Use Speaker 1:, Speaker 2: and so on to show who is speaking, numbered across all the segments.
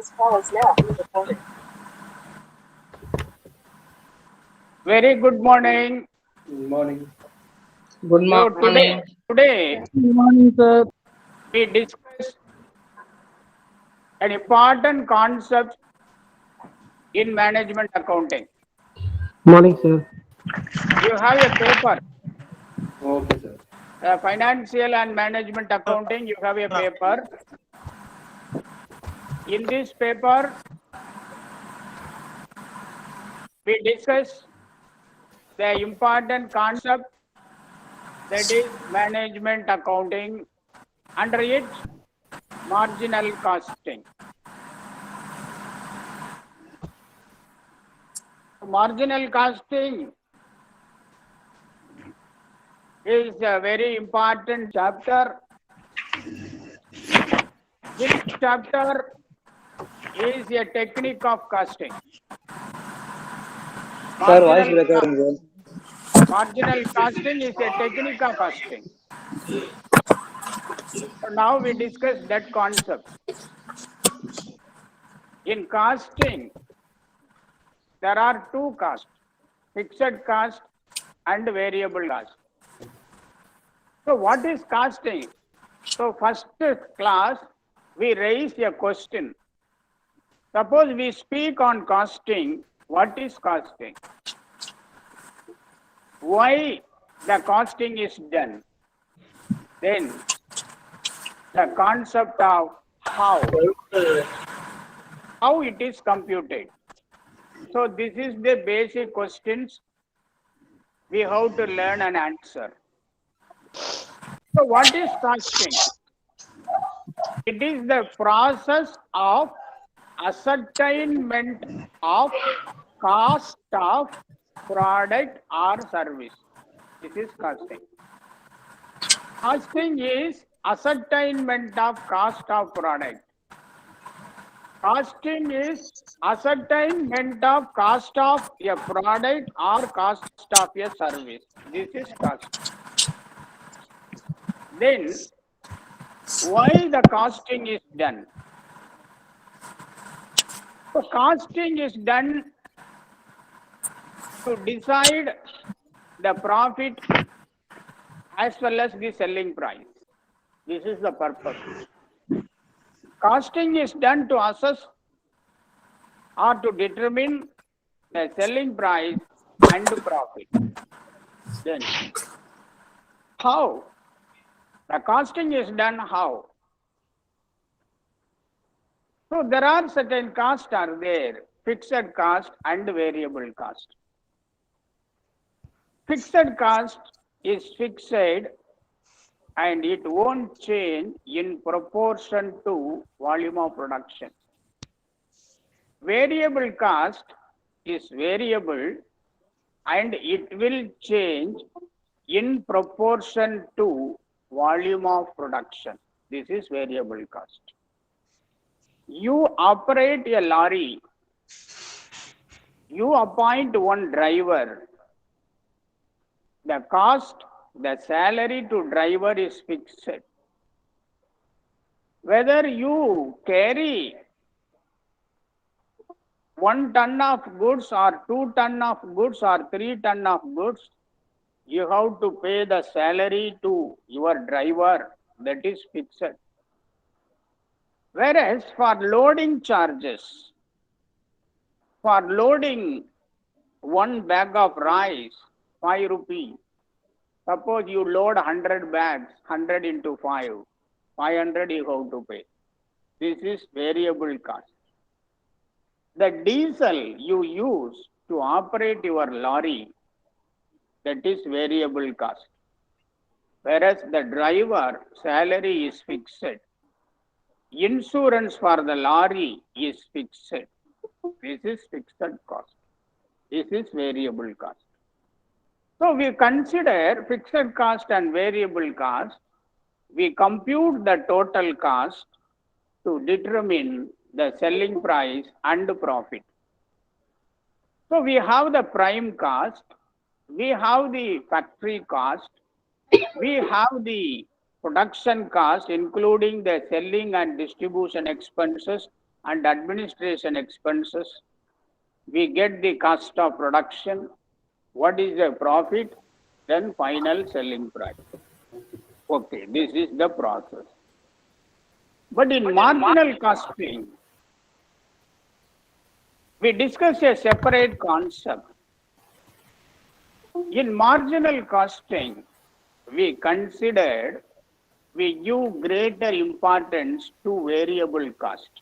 Speaker 1: This call is now being recorded.
Speaker 2: Very good morning.
Speaker 3: Good morning.
Speaker 4: Good
Speaker 2: So
Speaker 4: morning.
Speaker 2: today
Speaker 4: Good morning, sir.
Speaker 2: we discuss an important concept in management accounting.
Speaker 4: Morning, sir.
Speaker 2: You have a paper,
Speaker 3: Okay, sir.
Speaker 2: financial and management accounting. You have a paper. In this paper, we discuss the important concept that is management accounting. Under it, marginal costing. Marginal costing is a very important chapter. This chapter is a technique of costing.
Speaker 4: Sir, voice
Speaker 2: Marginal,
Speaker 4: breaker ఉంది.
Speaker 2: marginal costing is a technique of costing. So now we discuss that concept. In costing, there are two costs, fixed cost and variable cost. So what is costing? So first class, we raise a question. Suppose we speak on costing, what is costing? Why the costing is done? Then the concept of how it is computed. So this is the basic questions we have to learn and answer. So what is costing? It is the process of ascertainment of cost of product or service. This is costing. Costing is ascertainment of cost of product. Costing is ascertainment of cost of a product or cost of a service. This is cost. Then, why the costing is done? So, costing is done to decide the profit as well as the selling price. This is the purpose. Costing is done to assess or to determine the selling price and profit. Then, how? The costing is done how? So there are certain costs are there, fixed cost and variable cost. Fixed cost is fixed and it won't change in proportion to volume of production. Variable cost is variable and it will change in proportion to volume of production. This is variable cost. You operate a lorry, you appoint one driver. The cost, the salary to driver is fixed. Whether you carry 1 ton of goods or 2 ton of goods or 3 ton of goods, you have to pay the salary to your driver, that is fixed. Whereas for loading charges, for loading 1 bag of rice, 5 rupees. Suppose you load 100 bags, 100 into 5, 500 you have to pay. This is variable cost. The diesel you use to operate your lorry, that is variable cost. Whereas the driver salary is fixed. Insurance for the lorry is fixed. This is fixed cost. This is variable cost. So we consider fixed cost and variable cost. We compute the total cost to determine the selling price and profit. So we have the prime cost, we have the factory cost, we have the production cost including the selling and distribution expenses and administration expenses. We get the cost of production. What is the profit? Then final selling price. Okay, this is the process. But in marginal costing, we discuss a separate concept. In marginal costing, we give greater importance to variable cost.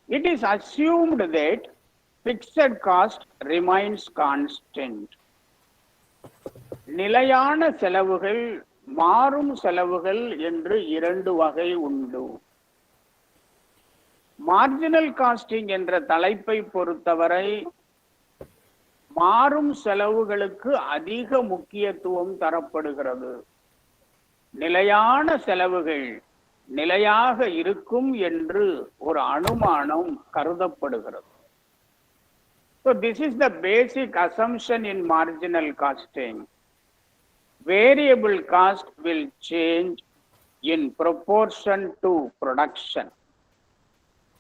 Speaker 2: It is assumed that fixed cost remains constant. நிலையான செலவுகள் மாறும் செலவுகள் என்று இரண்டு வகை உண்டு. Marginal costing என்ற தலைப்பை பொறுத்தவரை மாறும் செலவுகளுக்கு அதிக முக்கியத்துவம் தரப்படுகிறது. நிலையான செலவுகள் நிலையாக இருக்கும் என்று ஒரு அனுமானம் கருதப்படுகிறது. So this is the basic assumption in marginal costing. Variable cost will change in proportion to production.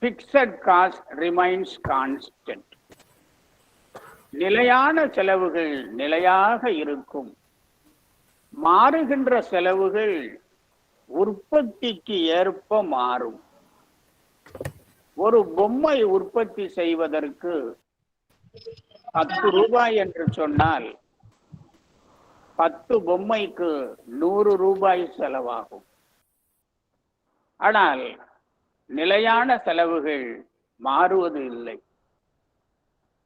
Speaker 2: Fixed cost remains constant. நிலையான செலவுகள் நிலையாக இருக்கும். மாறுகின்ற செலவுகள் உற்பத்திக்கு ஏற்ப மாறும். ஒரு பொம்மை உற்பத்தி செய்வதற்கு 10 ரூபாய் என்று சொன்னால் 10 பொம்மைக்கு 100 ரூபாய் செலவாகும். ஆனால் நிலையான செலவுகள் மாறுவது இல்லை.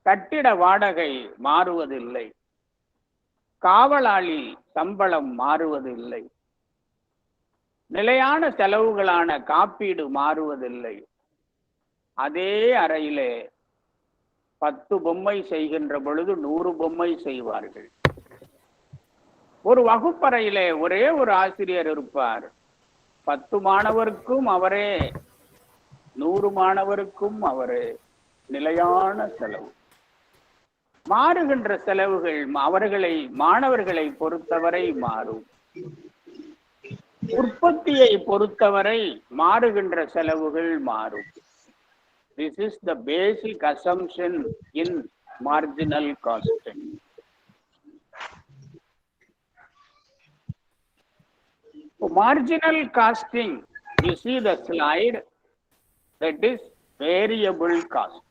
Speaker 2: கட்டிட வாடகை மாறுவதில்லை. காவலாளி சம்பளம் மாறுவதில்லை. நிலையான செலவுகளான காப்பீடு மாறுவதில்லை. அதே அறையிலே 10 பொம்மை செய்கின்ற பொழுது 100 பொம்மை செய்வார்கள். ஒரு வகுப்பறையிலே ஒரே ஒரு ஆசிரியர் இருப்பார். 10 மாணவருக்கும் அவரே, 100 மாணவருக்கும் அவரே. நிலையான செலவு. மாறுகின்ற செலவுகள் மாணவர்களை பொறுத்தவரை மாறும். உற்பத்தியை பொறுத்தவரை மாறுகின்ற செலவுகள் மாறும். This is the basic assumption in marginal costing. For marginal costing, you see the slide, that is variable cost.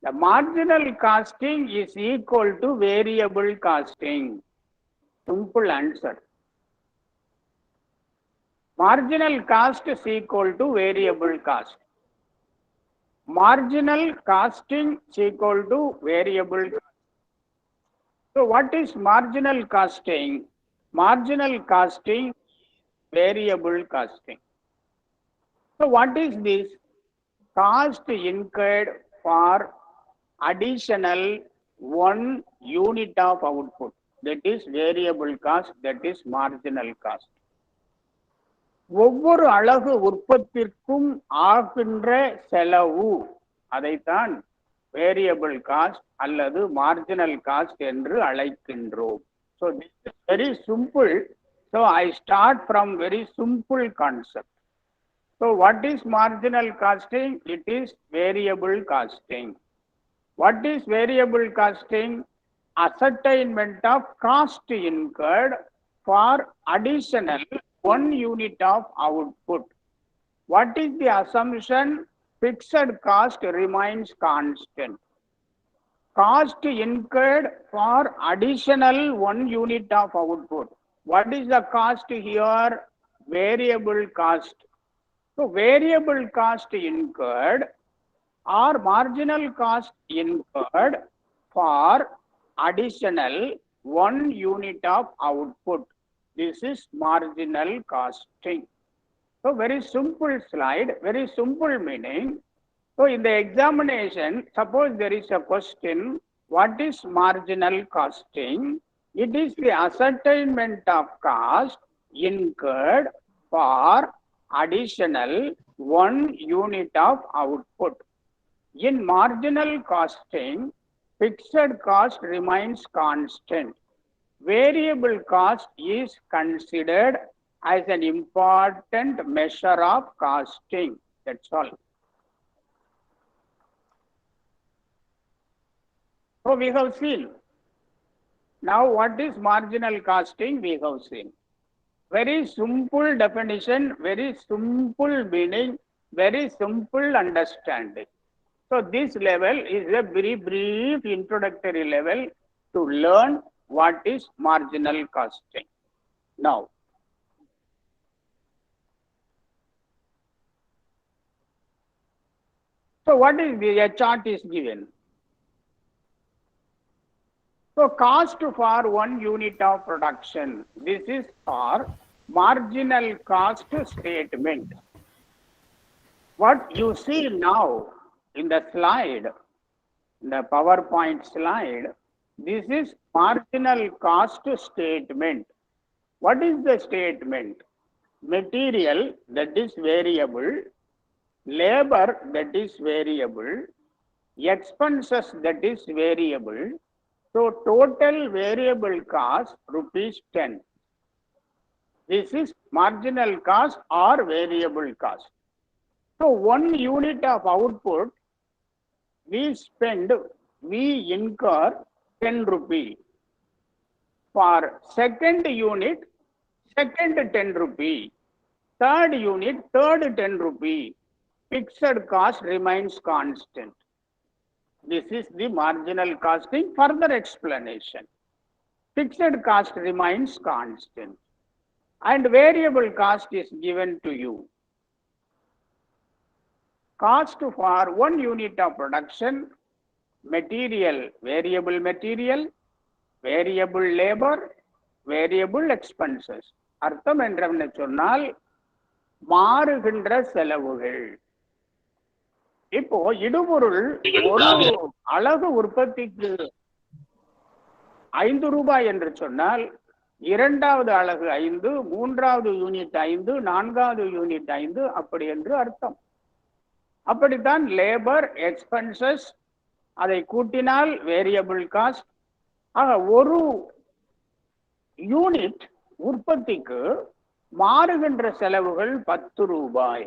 Speaker 2: The marginal costing is equal to variable costing. Simple answer. Marginal cost is equal to variable cost. Marginal costing is equal to variable cost. So what is marginal costing? Marginal costing, variable costing. So what is this? Cost incurred for additional 1 unit of output. That is variable cost, that is marginal cost. ஒவ்வொரு அலகு உற்பத்திற்கும் ஆகின்ற செலவு, அதைத்தான் variable cost அல்லது marginal cost என்று அழைக்கின்றோம். So this is very simple. So I start from very simple concept. So what is marginal costing? It is variable costing. What is variable costing? Ascertainment of cost incurred for additional 1 unit of output. What is the assumption? Fixed cost remains constant. Cost incurred for additional 1 unit of output. What is the cost here? Variable cost. So variable cost incurred or marginal cost incurred for additional 1 unit of output. This is marginal costing. So very simple slide, very simple meaning. So in the examination, suppose there is a question, what is marginal costing? It is the ascertainment of cost incurred for additional 1 unit of output. In marginal costing, fixed cost remains constant. Variable cost is considered as an important measure of costing. That's all. So we have seen. Now what is marginal costing? We have seen. Very simple definition, very simple meaning, very simple understanding. So this level is a very brief introductory level to learn what is marginal costing. Now, so what is a chart is given. So cost for 1 unit of production. This is for marginal cost statement. What you see now in the slide, the PowerPoint slide, this is marginal cost statement. What is the statement? Material that is variable, labor that is variable, expenses that is variable. So total variable cost rupees 10. This is marginal cost or variable cost. So 1 unit of output, we incur 10 rupee. For second unit, second 10 rupee. Third unit, third 10 rupee. Fixed cost remains constant. This is the marginal costing. Further explanation. Fixed cost remains constant. And variable cost is given to you. Cost for 1 unit of production, material, variable labor, variable expenses. அர்த்தம் என்றவன சொன்னால் மாறுகின்ற செலவுகள். இப்போ இடுபொருள் ஒரு அலகு உற்பத்திக்கு 5 ரூபாய் என்று சொன்னால் இரண்டாவது அலகு 5, மூன்றாவது யூனிட் 5, நான்காவது யூனிட் 5 அப்படி என்று அர்த்தம். அப்படித்தான் லேபர் எக்ஸ்பென்சஸ் அதை கூட்டினால் வேரியபிள் காஸ்ட். ஆக ஒரு யூனிட் உற்பத்திக்கு மாறுகின்ற செலவுகள் 10 ரூபாய்.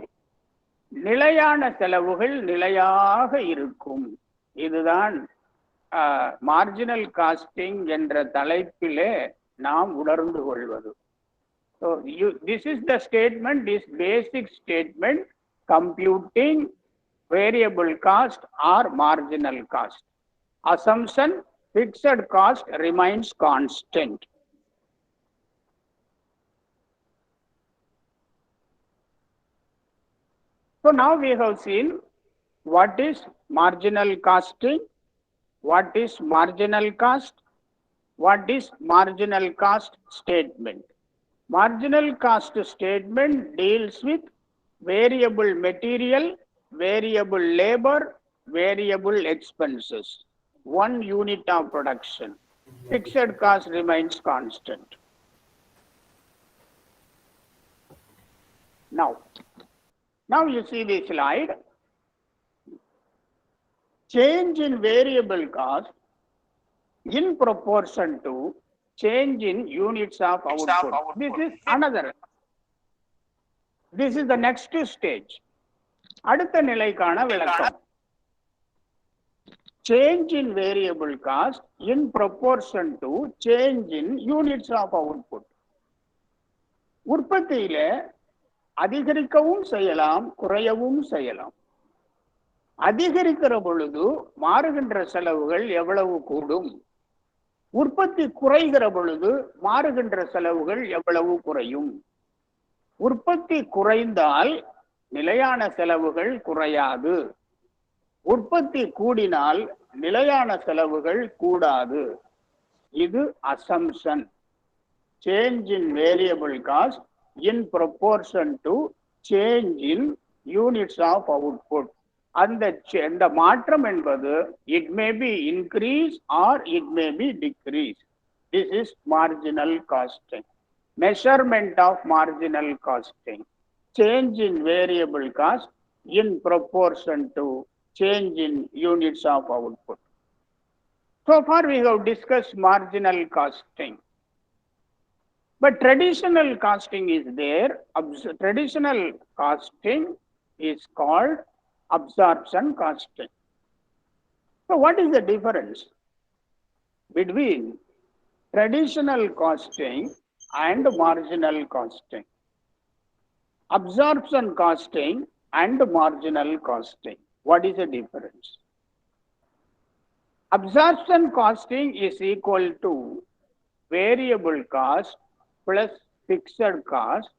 Speaker 2: நிலையான செலவுகள் நிலையாக இருக்கும். இதுதான் மார்ஜினல் காஸ்டிங் என்ற தலைப்பிலே நாம் உணர்ந்து கொள்வது. So this is the statement, this basic statement computing variable cost or marginal cost. Assumption, fixed cost remains constant. So now we have seen what is marginal costing, what is marginal cost, what is marginal cost statement. Marginal cost statement deals with variable material, variable labor, variable expenses. 1 unit of production. Fixed cost remains constant. Now you see the slide. Change in variable cost in proportion to change in units of output. This is another. This is the next stage. அடுத்த நிலைக்கான விளக்கம். Change in variable cost in proportion to change in units of output. உற்பத்தியில அதிகரிக்கவும் செய்யலாம், குறையவும் செய்யலாம். அதிகரிக்கிற பொழுது மாறுகின்ற செலவுகள் எவ்வளவு கூடும், உற்பத்தி குறைகிற பொழுது மாறுகின்ற செலவுகள் எவ்வளவு குறையும். உற்பத்தி குறைந்தால் நிலையான செலவுகள் குறையாது, உற்பத்தி கூடினால் நிலையான செலவுகள் கூடாது. இது assumption. Change in variable cost in proportion to change in units of output. அந்த மாற்றம் என்பது it may be increase or it may be decrease. This is marginal costing. Measurement of marginal costing. Change in variable cost in proportion to change in units of output. So far we have discussed marginal costing. But traditional costing is there. Traditional costing is called absorption costing. So what is the difference? between traditional costing and marginal costing, absorption costing and marginal costing. What is the difference? Absorption costing is equal to variable cost plus fixed cost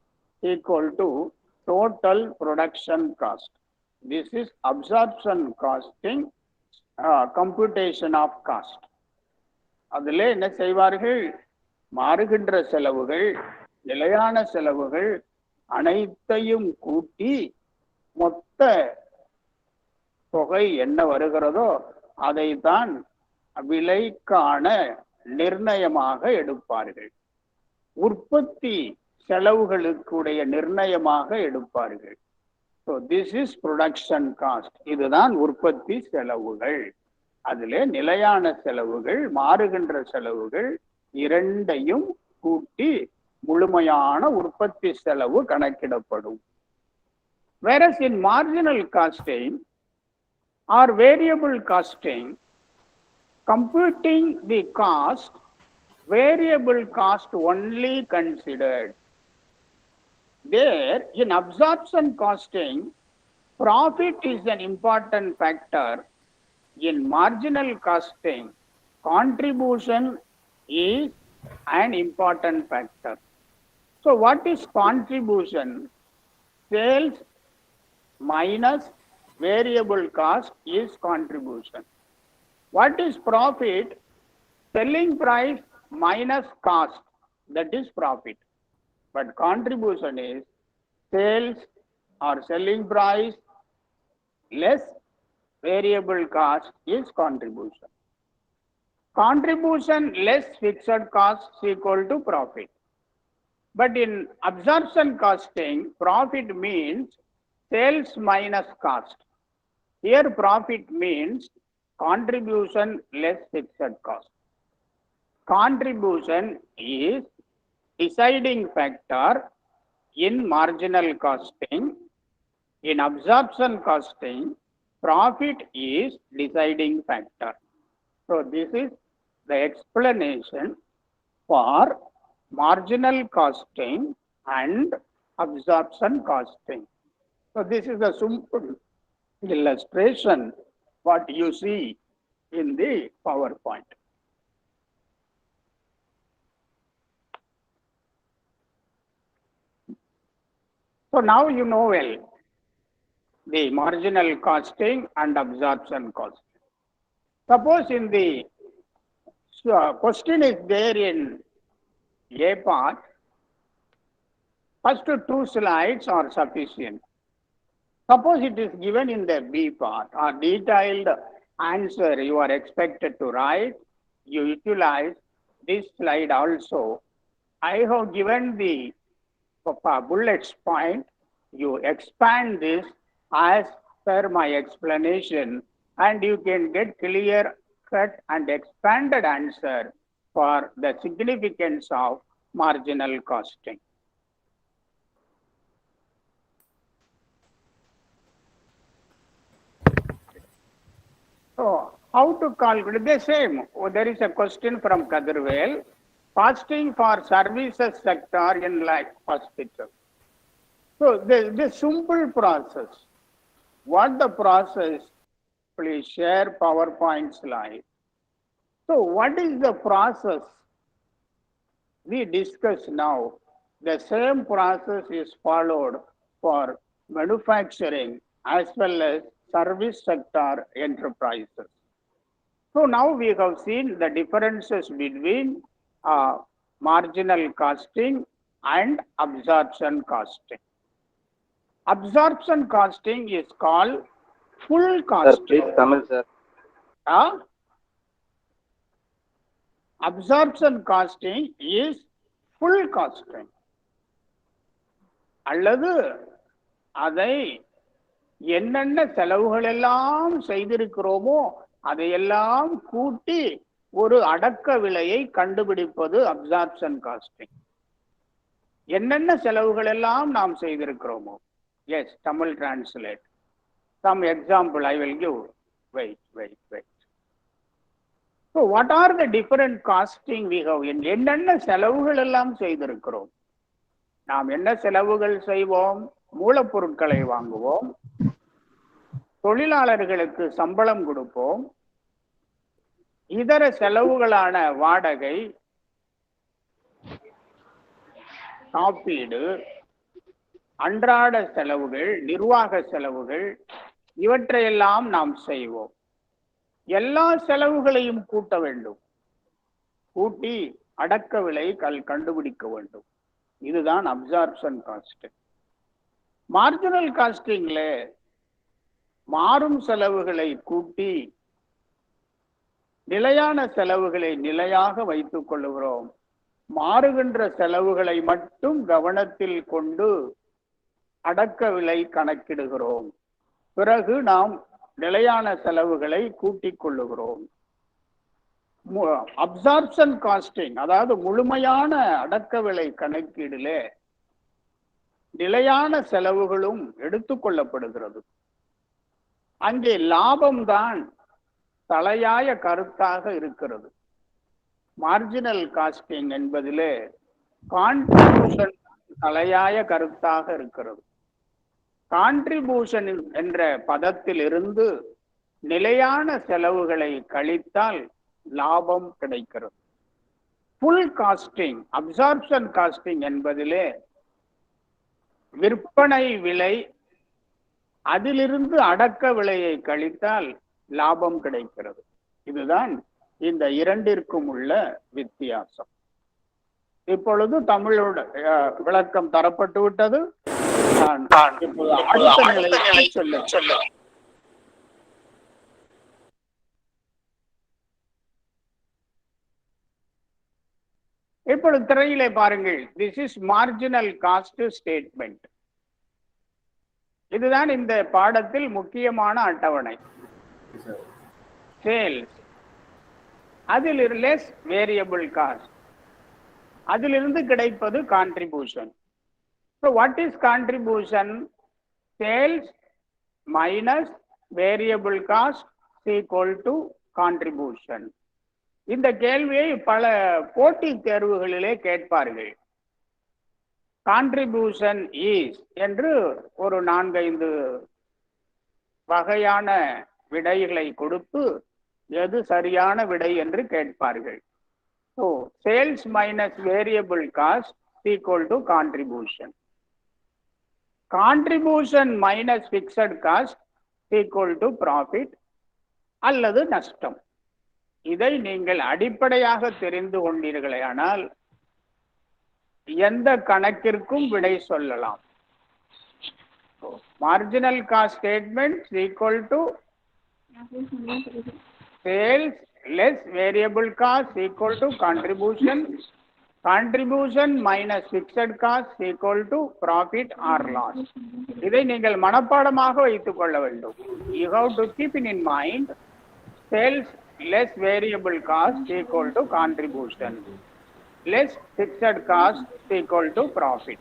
Speaker 2: equal to total production cost. This is absorption costing, computation of cost. அதில் என்ன செய்வார்கள்? மாறுகின்ற செலவுகள், நிலையான செலவுகள் அனைத்தையும் கூட்டி மொத்த தொகை என்ன வருகிறதோ அதைத்தான் விலைக்கான நிர்ணயமாக எடுப்பார்கள். உற்பத்தி செலவுகளுக்குடைய நிர்ணயமாக எடுப்பார்கள். So this is production cost. இதுதான் உற்பத்தி செலவுகள். அதிலே நிலையான செலவுகள், மாறுகின்ற செலவுகள் இரண்டையும் கூட்டி முழுமையான உற்பத்தி செலவு கணக்கிடப்படும். Whereas in marginal costing or variable costing, computing the cost, variable cost only considered. There, in absorption costing, profit is an important factor. In marginal costing, contribution is an important factor. So what is contribution? Sales minus variable cost is contribution. What is profit? Selling price minus cost, that is profit. But contribution is sales or selling price less variable cost is contribution. Contribution less fixed cost is equal to profit. But in absorption costing, profit means sales minus cost. Here profit means contribution less fixed cost. Contribution is deciding factor in marginal costing. In absorption costing, profit is deciding factor. So this is the explanation for marginal costing and absorption costing. So this is a simple illustration what you see in the PowerPoint. So now you know well the marginal costing and absorption costing. Suppose in the question is there in A part, first two slides are sufficient. Suppose it is given in the B part or detailed answer you are expected to write, you utilize this slide also. I have given the bullets point, you expand this as per my explanation and you can get clear cut and expanded answer for the significance of marginal costing. So how to calculate? The same. Oh, there is a question from Kadirvel. Costing for services sector in like hospital. So the simple process. What the process? Please share PowerPoint slide. So what is the process we discuss now? The same process is followed for manufacturing as well as service sector enterprises. So now we have seen the differences between marginal costing and absorption costing. Absorption costing is called full costing.
Speaker 1: Sir, please Tamil, sir.
Speaker 2: Absorption costing is full costing. அல்லது அதை என்னென்ன செலவுகள் எல்லாம் செய்திருக்கிறோமோ அதையெல்லாம் கூட்டி ஒரு அடக்க விலையை கண்டுபிடிப்பது அப்சார்ப்ஷன் காஸ்டிங். என்னென்ன செலவுகள் எல்லாம் நாம் செய்திருக்கிறோமோ. Yes, Tamil translate. Some example I will give. Wait. So what are the different costing we have? என்னென்ன செலவுகள் எல்லாம் செய்திருக்கிறோம்? நாம் என்ன செலவுகள் செய்வோம்? மூலப்பொருட்களை வாங்குவோம், தொழிலாளர்களுக்கு சம்பளம் கொடுப்போம், இதர செலவுகளான வாடகை, காப்பீடு, அன்றாட செலவுகள், நிர்வாக செலவுகள், இவற்றையெல்லாம் நாம் செய்வோம். எல்லா செலவுகளையும் கூட்ட வேண்டும். கூட்டி அடக்க விலை கண்டுபிடிக்க வேண்டும். இதுதான் அப்சார்ப்ஷன் காஸ்ட். மார்ஜினல் காஸ்டிங்ல மாறும் செலவுகளை கூட்டி நிலையான செலவுகளை நிலையாக வைத்துக் கொள்ளுகிறோம். மாறுகின்ற செலவுகளை மட்டும் கவனத்தில் கொண்டு அடக்க விலை கணக்கிடுகிறோம். பிறகு நாம் நிலையான செலவுகளை கூட்டிக் கொள்ளுகிறோம். அப்சார்ப்ஷன் காஸ்டிங், அதாவது முழுமையான அடக்க விலை கணக்கீடுல நிலையான செலவுகளும் எடுத்துக்கொள்ளப்படுகிறது. அங்கே லாபம்தான் தலையாய கருத்தாக இருக்கிறது. மார்ஜினல் காஸ்டிங் என்பதிலே கான்ட்ரிபியூஷன் தலையாய கருத்தாக இருக்கிறது. கான்ட்ரிபியூஷன் என்ற பதத்தில் இருந்து நிலையான செலவுகளை கழித்தால் லாபம் கிடைக்கிறது. ஃபுல் காஸ்டிங், அப்சார்ப்ஷன் காஸ்டிங் என்பதிலே விற்பனை விலை, அதிலிருந்து அடக்க விலையை கழித்தால் லாபம் கிடைக்கிறது. இதுதான் இந்த இரண்டிற்கும் உள்ள வித்தியாசம். இப்பொழுது தமிழோட விளக்கம் தரப்பட்டு விட்டது. அடுத்த நிலைக்கு சொல்ல இப்பொழுது திரையிலே பாருங்கள். This is marginal cost statement. இதுதான் இந்த பாடத்தில் முக்கியமான அட்டவணை. சேல்ஸ், அதில் லெஸ் வேரியபிள் காஸ்ட், அதிலிருந்து கிடைப்பது contribution. So what is contribution? Sales minus variable cost equal to contribution. இந்த கேள்வியை பல போட்டி தேர்வுகளிலே கேட்பார்கள். கான்ட்ரிபியூஷன் இஸ் என்று ஒரு 4-5 வகையான விடைகளை கொடுத்து எது சரியான விடை என்று கேட்பார்கள். So sales minus variable cost equal to contribution. Contribution minus fixed cost equal to profit அல்லது நஷ்டம். இதை நீங்கள் அடிப்படையாக தெரிந்து கொண்டீர்களேயானால் எந்த கணக்கிற்கும் விடை சொல்லலாம். Marginal cost statement equal to sales less variable cost equal to contribution, contribution minus fixed cost equal to profit or loss. இதை நீங்கள் மனப்பாடமாக வைத்துக் கொள்ள வேண்டும். You have to keep in mind sales less variable cost equal to contribution, less fixed cost equal to profit.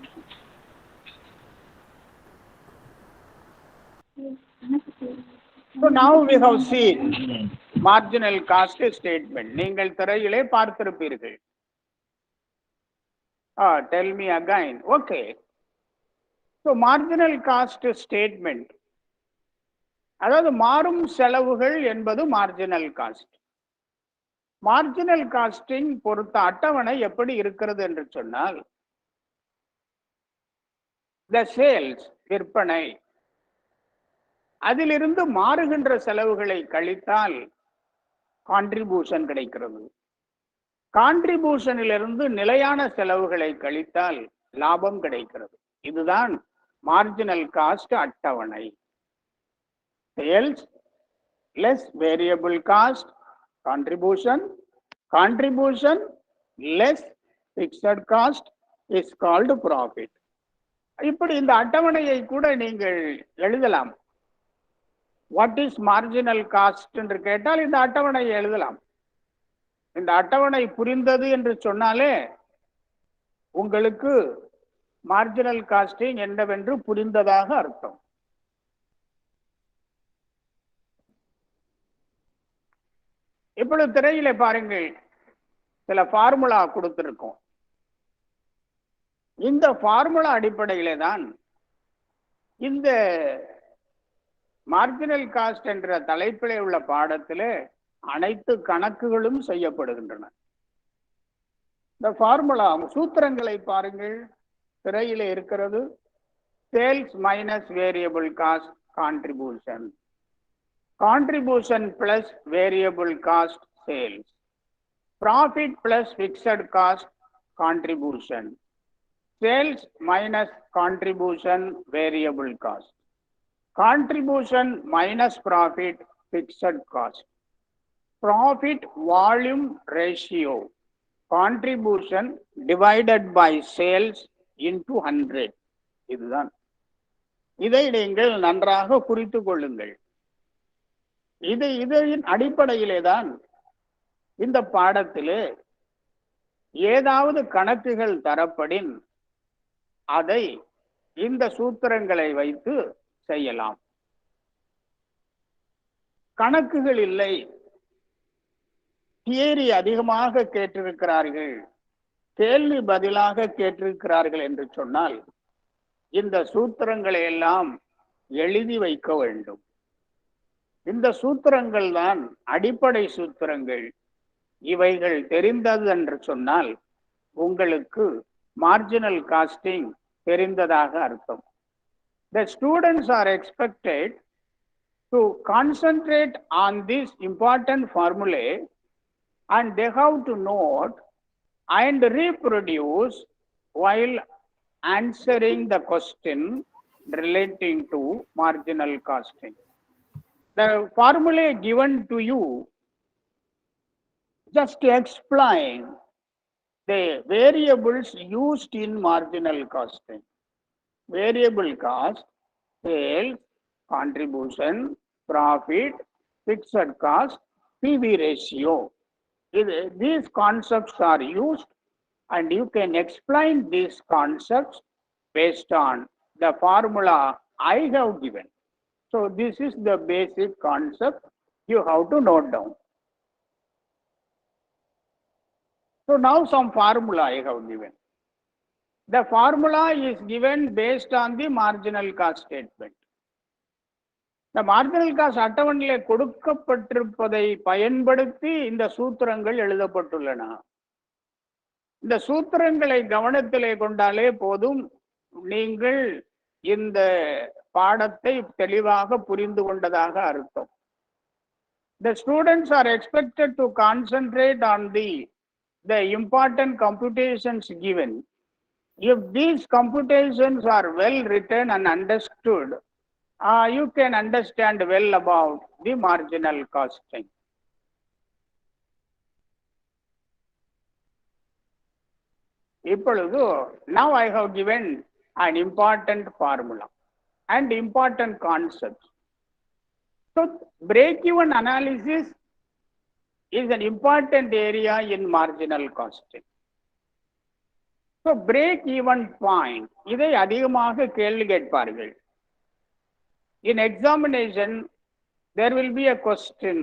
Speaker 2: So now we have seen marginal cost statement. நீங்கள் திரையிலே பார்த்திருப்பீர்கள். Tell me again. Okay. So marginal cost statement, அதாவது மாறும் செலவுகள் என்பது marginal cost. Marginal costing பொறுத்த அட்டவணை எப்படி இருக்கிறது என்று சொன்னால், the sales விற்பனை, அதிலிருந்து மாறுகின்ற செலவுகளை கழித்தால் கான்ட்ரிபியூஷன் கிடைக்கிறது. கான்ட்ரிபியூஷனிலிருந்து நிலையான செலவுகளை கழித்தால் லாபம் கிடைக்கிறது. இதுதான் மார்ஜினல் காஸ்ட் அட்டவணை. Sales less variable cost contribution, contribution less fixed cost is called profit. இப்படி இந்த அட்டவணையை கூட நீங்கள் எழுதலாம். வாட் இஸ் மார்ஜினல் காஸ்ட் என்று கேட்டால் இந்த அட்டவணையை எழுதலாம். இந்த அட்டவணை புரிந்தது என்று சொன்னாலே உங்களுக்கு மார்ஜினல் காஸ்டிங் என்னவென்று புரிந்ததாக அர்த்தம். இப்பொழுது திரையில பாருங்கள், சில ஃபார்முலா கொடுத்திருக்கோம். இந்த ஃபார்முலா அடிப்படையிலே தான் இந்த மார்ஜினல் காஸ்ட் என்ற தலைப்பிலே உள்ள பாடத்திலே அனைத்து கணக்குகளும் செய்யப்படுகின்றன. இந்த ஃபார்முலா சூத்திரங்களை பாருங்கள், திரையிலே இருக்கிறது. Sales minus variable cost contribution, contribution plus variable cost sales, profit plus fixed cost contribution, sales minus contribution variable cost, contribution minus profit fixed cost, profit volume ratio, contribution divided by sales into 100. இதுதான். இதை நீங்கள் நன்றாக குறித்து கொள்ளுங்கள். இதன் அடிப்படையிலே தான் இந்த பாடத்திலே ஏதாவது கணக்குகள் தரப்படின் அதை இந்த சூத்திரங்களை வைத்து செய்யலாம். கணக்குகள் இல்லை, தியரி அதிகமாக கேட்டிருக்கிறார்கள், கேள்வி பதிலாக கேட்டிருக்கிறார்கள் என்று சொன்னால் இந்த சூத்திரங்களை எல்லாம் எழுதி வைக்க வேண்டும். இந்த சூத்திரங்கள் தான் அடிப்படை சூத்திரங்கள். இவைகள் தெரிந்தது என்று சொன்னால் உங்களுக்கு மார்ஜினல் காஸ்டிங் தெரிந்ததாக அர்த்தம். The students are expected to concentrate on these important formulae and they have to note and reproduce while answering the question relating to marginal costing. The formulae given to you just explain the variables used in marginal costing. Variable cost, sales, contribution, profit, fixed cost, PV ratio. These concepts are used and you can explain these concepts based on the formula I have given. So this is the basic concept you have to note down. So now some formula I have given. The formula is given based on the marginal cost statement. The marginal cost அட்டவணையிலே கொடுக்கப்பட்டிருப்பதை பயன்படுத்தி இந்த சூத்திரங்கள் எழுதப்பட்டுள்ளன. இந்த சூத்திரங்களை கவனத்திலே கொண்டாலே போதும், நீங்கள் இந்த பாடத்தை தெளிவாக புரிந்து கொண்டதாக அர்த்தம். The students are expected to concentrate on the important computations given. If these computations are well written and understood, you can understand well about the marginal costing. இப்பொழுது now I have given an important formula and important concept. So break-even analysis is an important area in marginal costing. So break-even point, இதை அதிகமாக கேள்வி கேட்பார்கள். In examination, there will be a question,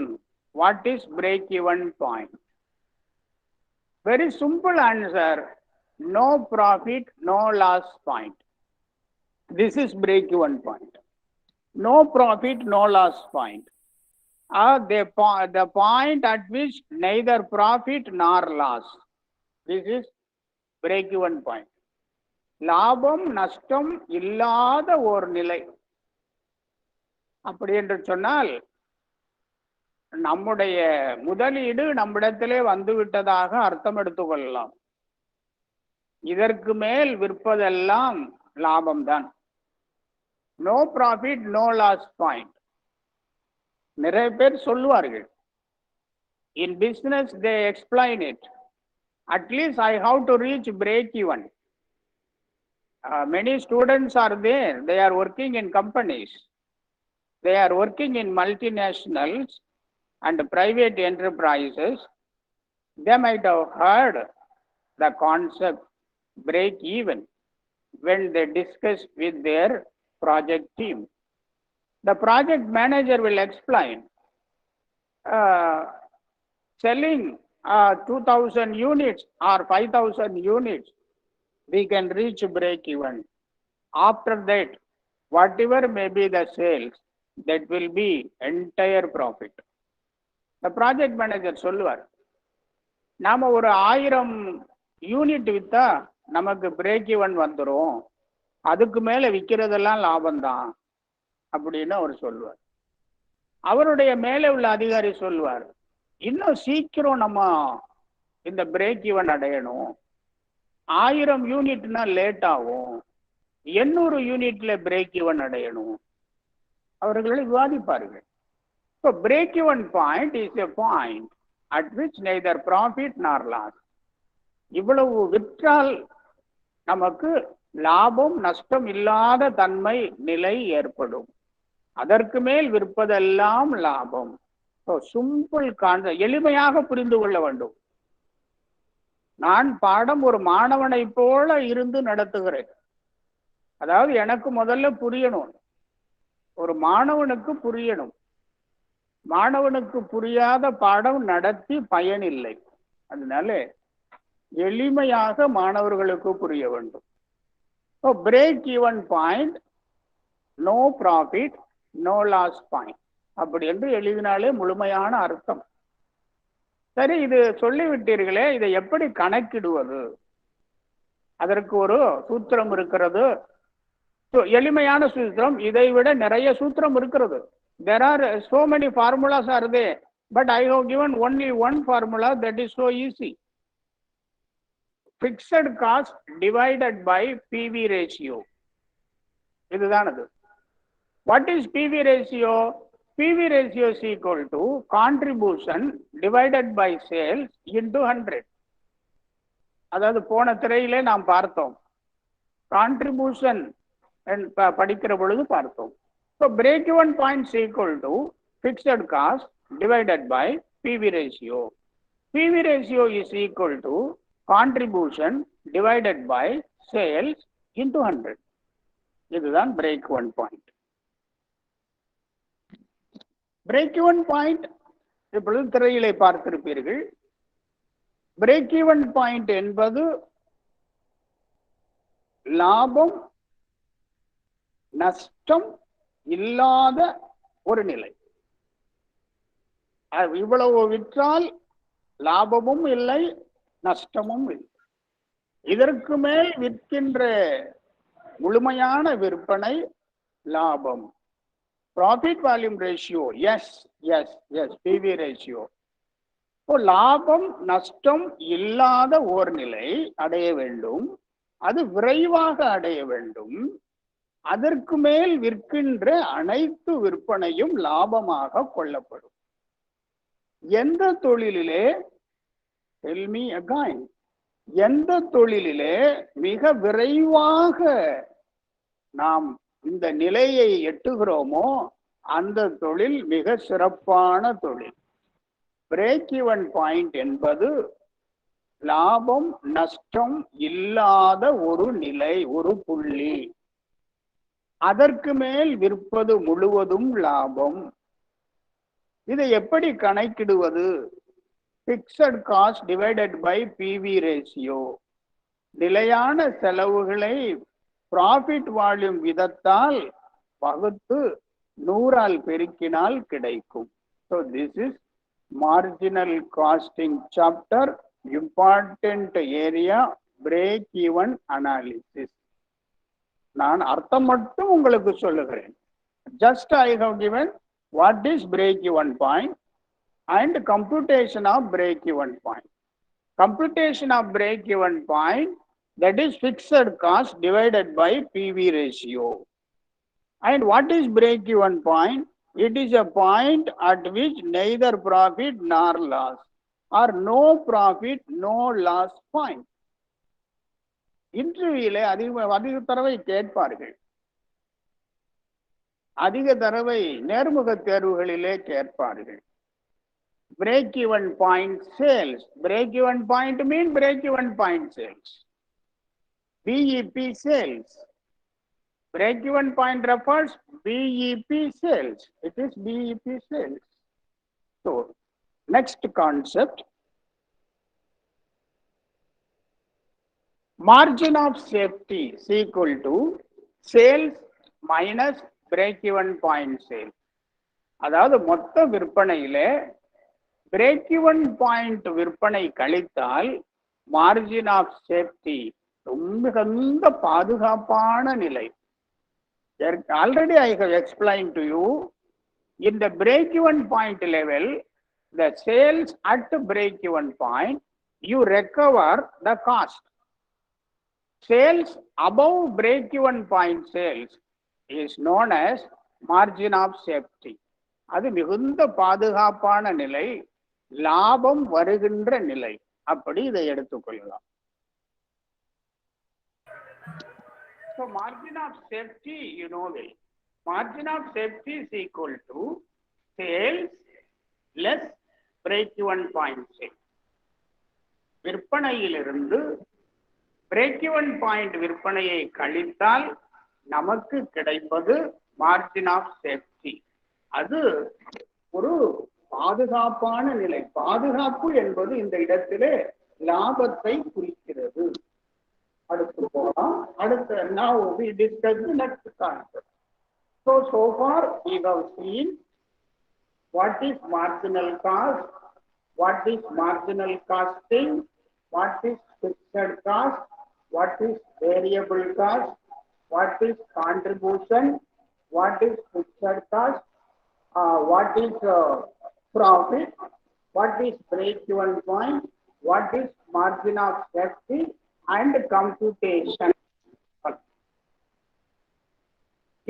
Speaker 2: what is break-even point? Very simple answer, no profit, no loss point. This is break-even point. No profit, no loss point. The point at which neither profit nor loss. This is break-even point. லாபம் நஷ்டம் இல்லாத ஒரு நிலை. அப்படி என்று சொன்னால் நம்முடைய முதலீடு நம்மிடத்திலே வந்துவிட்டதாக அர்த்தம் எடுத்துக்கொள்ளலாம். இதற்கு மேல் விற்பதெல்லாம் லாபம்தான். No profit no loss point. நிறைய பேர் சொல்லுவார்கள். In business they explain it. At least I have to reach break even. Many students are there. They are working in companies. They are working in multinationals and private enterprises. They might have heard the concept break even when they discuss with their project team. The project manager will explain selling 2000 units or 5000 units, we can reach break even. After that, whatever may be the sales, that will be entire profit. The project manager சொல்லுவார், நாம ஒரு 1000 unit வித்தா நமக்கு break even வந்துடும், அதுக்கு மேல விற்கிறதெல்லாம் லாபம்தான் அப்படின்னு அவர் சொல்லுவார். அவருடைய மேலே உள்ள அதிகாரி சொல்லுவார், இன்னும் சீக்கிரம் நம்ம இந்த பிரேக் ஈவன் அடையணும், 1000 யூனிட்னா லேட் ஆகும், 800 யூனிட்ல பிரேக் ஈவன் அடையணும். அவர்களை விவாதிப்பார்கள். So break even point is a point at which neither profit nor loss. இவ்வளவு விற்றால் நமக்கு லாபம் நஷ்டம் இல்லாத தன்மை நிலை ஏற்படும், அதற்கு மேல் விற்பதெல்லாம் லாபம். சிம்பிள் கான்செப்ட், எளிமையாக புரிந்து கொள்ள வேண்டும். நான் பாடம் ஒரு மாணவனை போல இருந்து நடத்துகிறேன். அதாவது எனக்கு முதல்ல புரியணும், ஒரு மாணவனுக்கு புரியணும். மாணவனுக்கு புரியாத பாடம் நடத்தி பயனில்லை. அதனால எளிமையாக மாணவர்களுக்கு புரிய வேண்டும். Break even point, no profit no loss point, அப்படி என்று எழுதினாலே முழுமையான அர்த்தம். சரி, இது சொல்லிவிட்டீர்களே, இதை எப்படி கணக்கிடுவது? அதற்கு ஒரு சூத்திரம் இருக்கிறது, எளிமையான சூத்திரம். இதை விட நிறைய சூத்திரம் இருக்கிறது. There are so many formulas are there, but I have given only one formula that is so easy. Fixed cost divided by PV ratio. இதுதான் அது. What is PV ratio? PV ratio is equal to contribution divided by sales into 100. அதாவது போன திரையிலே நாம் பார்த்தோம், contribution படிக்கிற பொழுது பார்த்தோம். So break even point is equal to fixed cost divided by PV ratio. PV ratio is equal to contribution divided by sales into 100. இதுதான் break even point. break even point இப்பொழுது திரையிலே பார்த்திருப்பீர்கள். break even point என்பது லாபம் நஷ்டம் இல்லாத ஒரு நிலை. இவ்வளவு விற்றால் லாபமும் இல்லை நஷ்டமும் இல்லை. இதற்கு மேல் விற்கின்ற முழுமையான விற்பனை லாபம். Profit volume ratio, yes yes yes PV ratio. லாபம் நஷ்டம் இல்லாத ஓர் நிலை அடைய வேண்டும், அது விரைவாக அடைய வேண்டும். அதற்கு மேல் விற்கின்ற அனைத்து விற்பனையும் லாபமாக கொள்ளப்படும். எந்த தொழிலிலே, tell me again, எந்த தொழிலிலே மிக விரைவாக நாம் இந்த நிலையை எட்டுகிறோமோ அந்த தொழில் மிக சிறப்பான தொழில். பிரேக் ஈவன் பாயிண்ட் என்பது லாபம் நஷ்டம் இல்லாத ஒரு நிலை, ஒரு புள்ளி. அதற்கு மேல் விற்பது முழுவதும் லாபம். இதை எப்படி கணக்கிடுவது? Fixed cost divided by PV ratio. நிலையான செலவுகளை ப்ராஃபிட் வால்யூம் விதத்தால் வகுத்து 100ஆல் பெருக்கினால் கிடைக்கும். So this is marginal costing chapter, important area, break even analysis. நான் அர்த்தம் மட்டும் உங்களுக்கு சொல்லுகிறேன். Just I have given what is break even point and computation of break even point. Computation of break even point, that is fixed cost divided by PV ratio. And what is break even point? It is a point at which neither profit nor loss, or no profit no loss point. இன்டர்வியூல அதிக தடவை கேட்பார்கள், அதிக தடவை நேர்முக தேர்வுகளிலே கேட்பார்கள். Break even point sales. Break even point mean break even point sales. BEP sales. break even point refers BEP sales. It is BEP sales. So Next concept, margin of safety is equal to sales minus break-even point sale. அதாவது மொத்த விற்பனையிலே break-even point விற்பனை கழித்தால் margin of safety மிகுந்த பாதுகாப்பான நிலை. Already I have explained to you, in the break-even point level, the sales at break-even point, you recover the cost. Sales above break-even point sales is known as margin of safety. அது மிகுந்த பாதுகாப்பான நிலை, லாபம் வருகின்ற நிலை. அப்படி இதை எடுத்துக்கொள்ளலாம். So margin of safety, you know well. Margin of safety is equal to sales less break-even point sale. விற்பனையிலிருந்து break-even point விற்பனையை கழித்தால் நமக்கு கிடைப்பது margin of safety. அது ஒரு பாதுகாப்பான நிலை. பாதுகாப்பு என்பது இந்த இடத்திலே லாபத்தை குறிக்கிறது. அடுத்து போலாம். அடுத்த now we discuss the next concept. So far we have seen what is marginal cost, what is marginal costing, what is fixed cost, what is variable cost, what is contribution, what is fixed cost, what is profit, what is break-even point, what is margin of safety, and computation.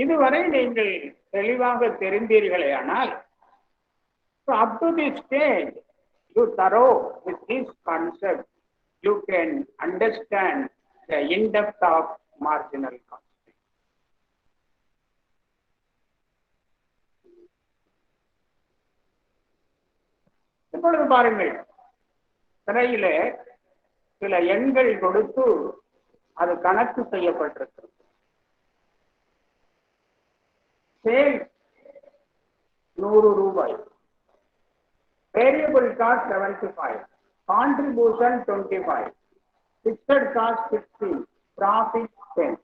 Speaker 2: இதுவரை நீங்கள் தெளிவாக தெரிந்தீர்களேயானால், so up to this stage, you thorough with this concept, you can understand the in-depth of marginal costing. இப்பொழுது பாருங்கள், திரையிலே சில எண்கள் கொடுத்து அது கணக்கு செய்யப்பட்டிருக்கிறது. சேல் 100 ரூபாய், variable cost 75, contribution 25, fixed cost 16, profit 10.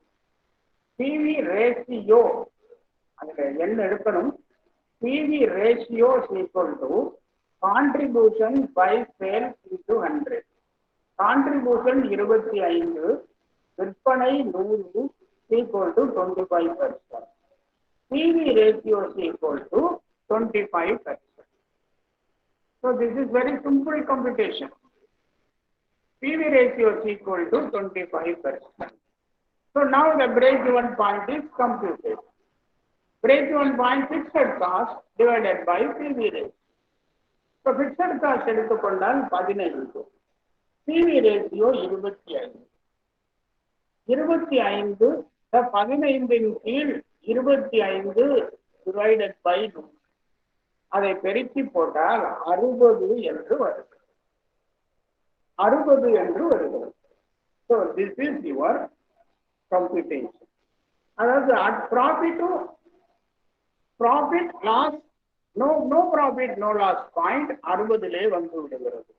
Speaker 2: PV ratio, அதுல என்ன எடுக்கணும்? PV ratio equal to contribution by sales into 100. Contribution 25, விற்பனை 100 equal to 25%. PV ratio is equal to 25%. So this is very simple computation. PV ratio is equal to 25%. So now the break-even point is computed. Break-even point fixed cost divided by PV ratio. So fixed cost எடுத்துக்கொண்டால் 15, PV ratio 25. 25 15 கீழ் 25 divided by 2. அதை பெருக்கி போட்டால் 60 என்று வருகிறது. 60 என்று வருகிறது. So this is your computation. அதாவது at profit loss, no profit no loss point 60லே வந்து விடுகிறது.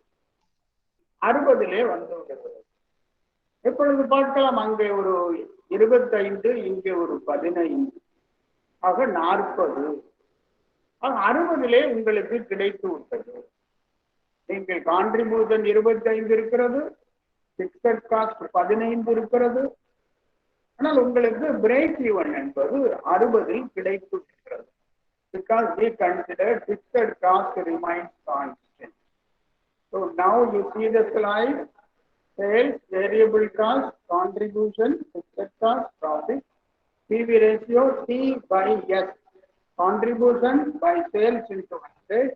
Speaker 2: 60லே வந்து விடுகிறது. எப்பொழுது பார்க்கலாம், அங்கே ஒரு 25, இங்கே ஒரு 15, ஆக 40. 60லே உங்களுக்கு கிடைத்து விட்டது. நீங்கள் கான்ட்ரிபியூஷன் 25 இருக்கிறது, பிக்சட் காஸ்ட் 15 இருக்கிறது. ஆனால் உங்களுக்கு பிரேக் ஈவன் என்பது 60ல் கிடைத்து விட்டது. Because we consider fixed cost remains constant. So now you see the slide. Sales, variable cost, contribution, fixed cost, profit, PV ratio T by S, contribution by sales into 100.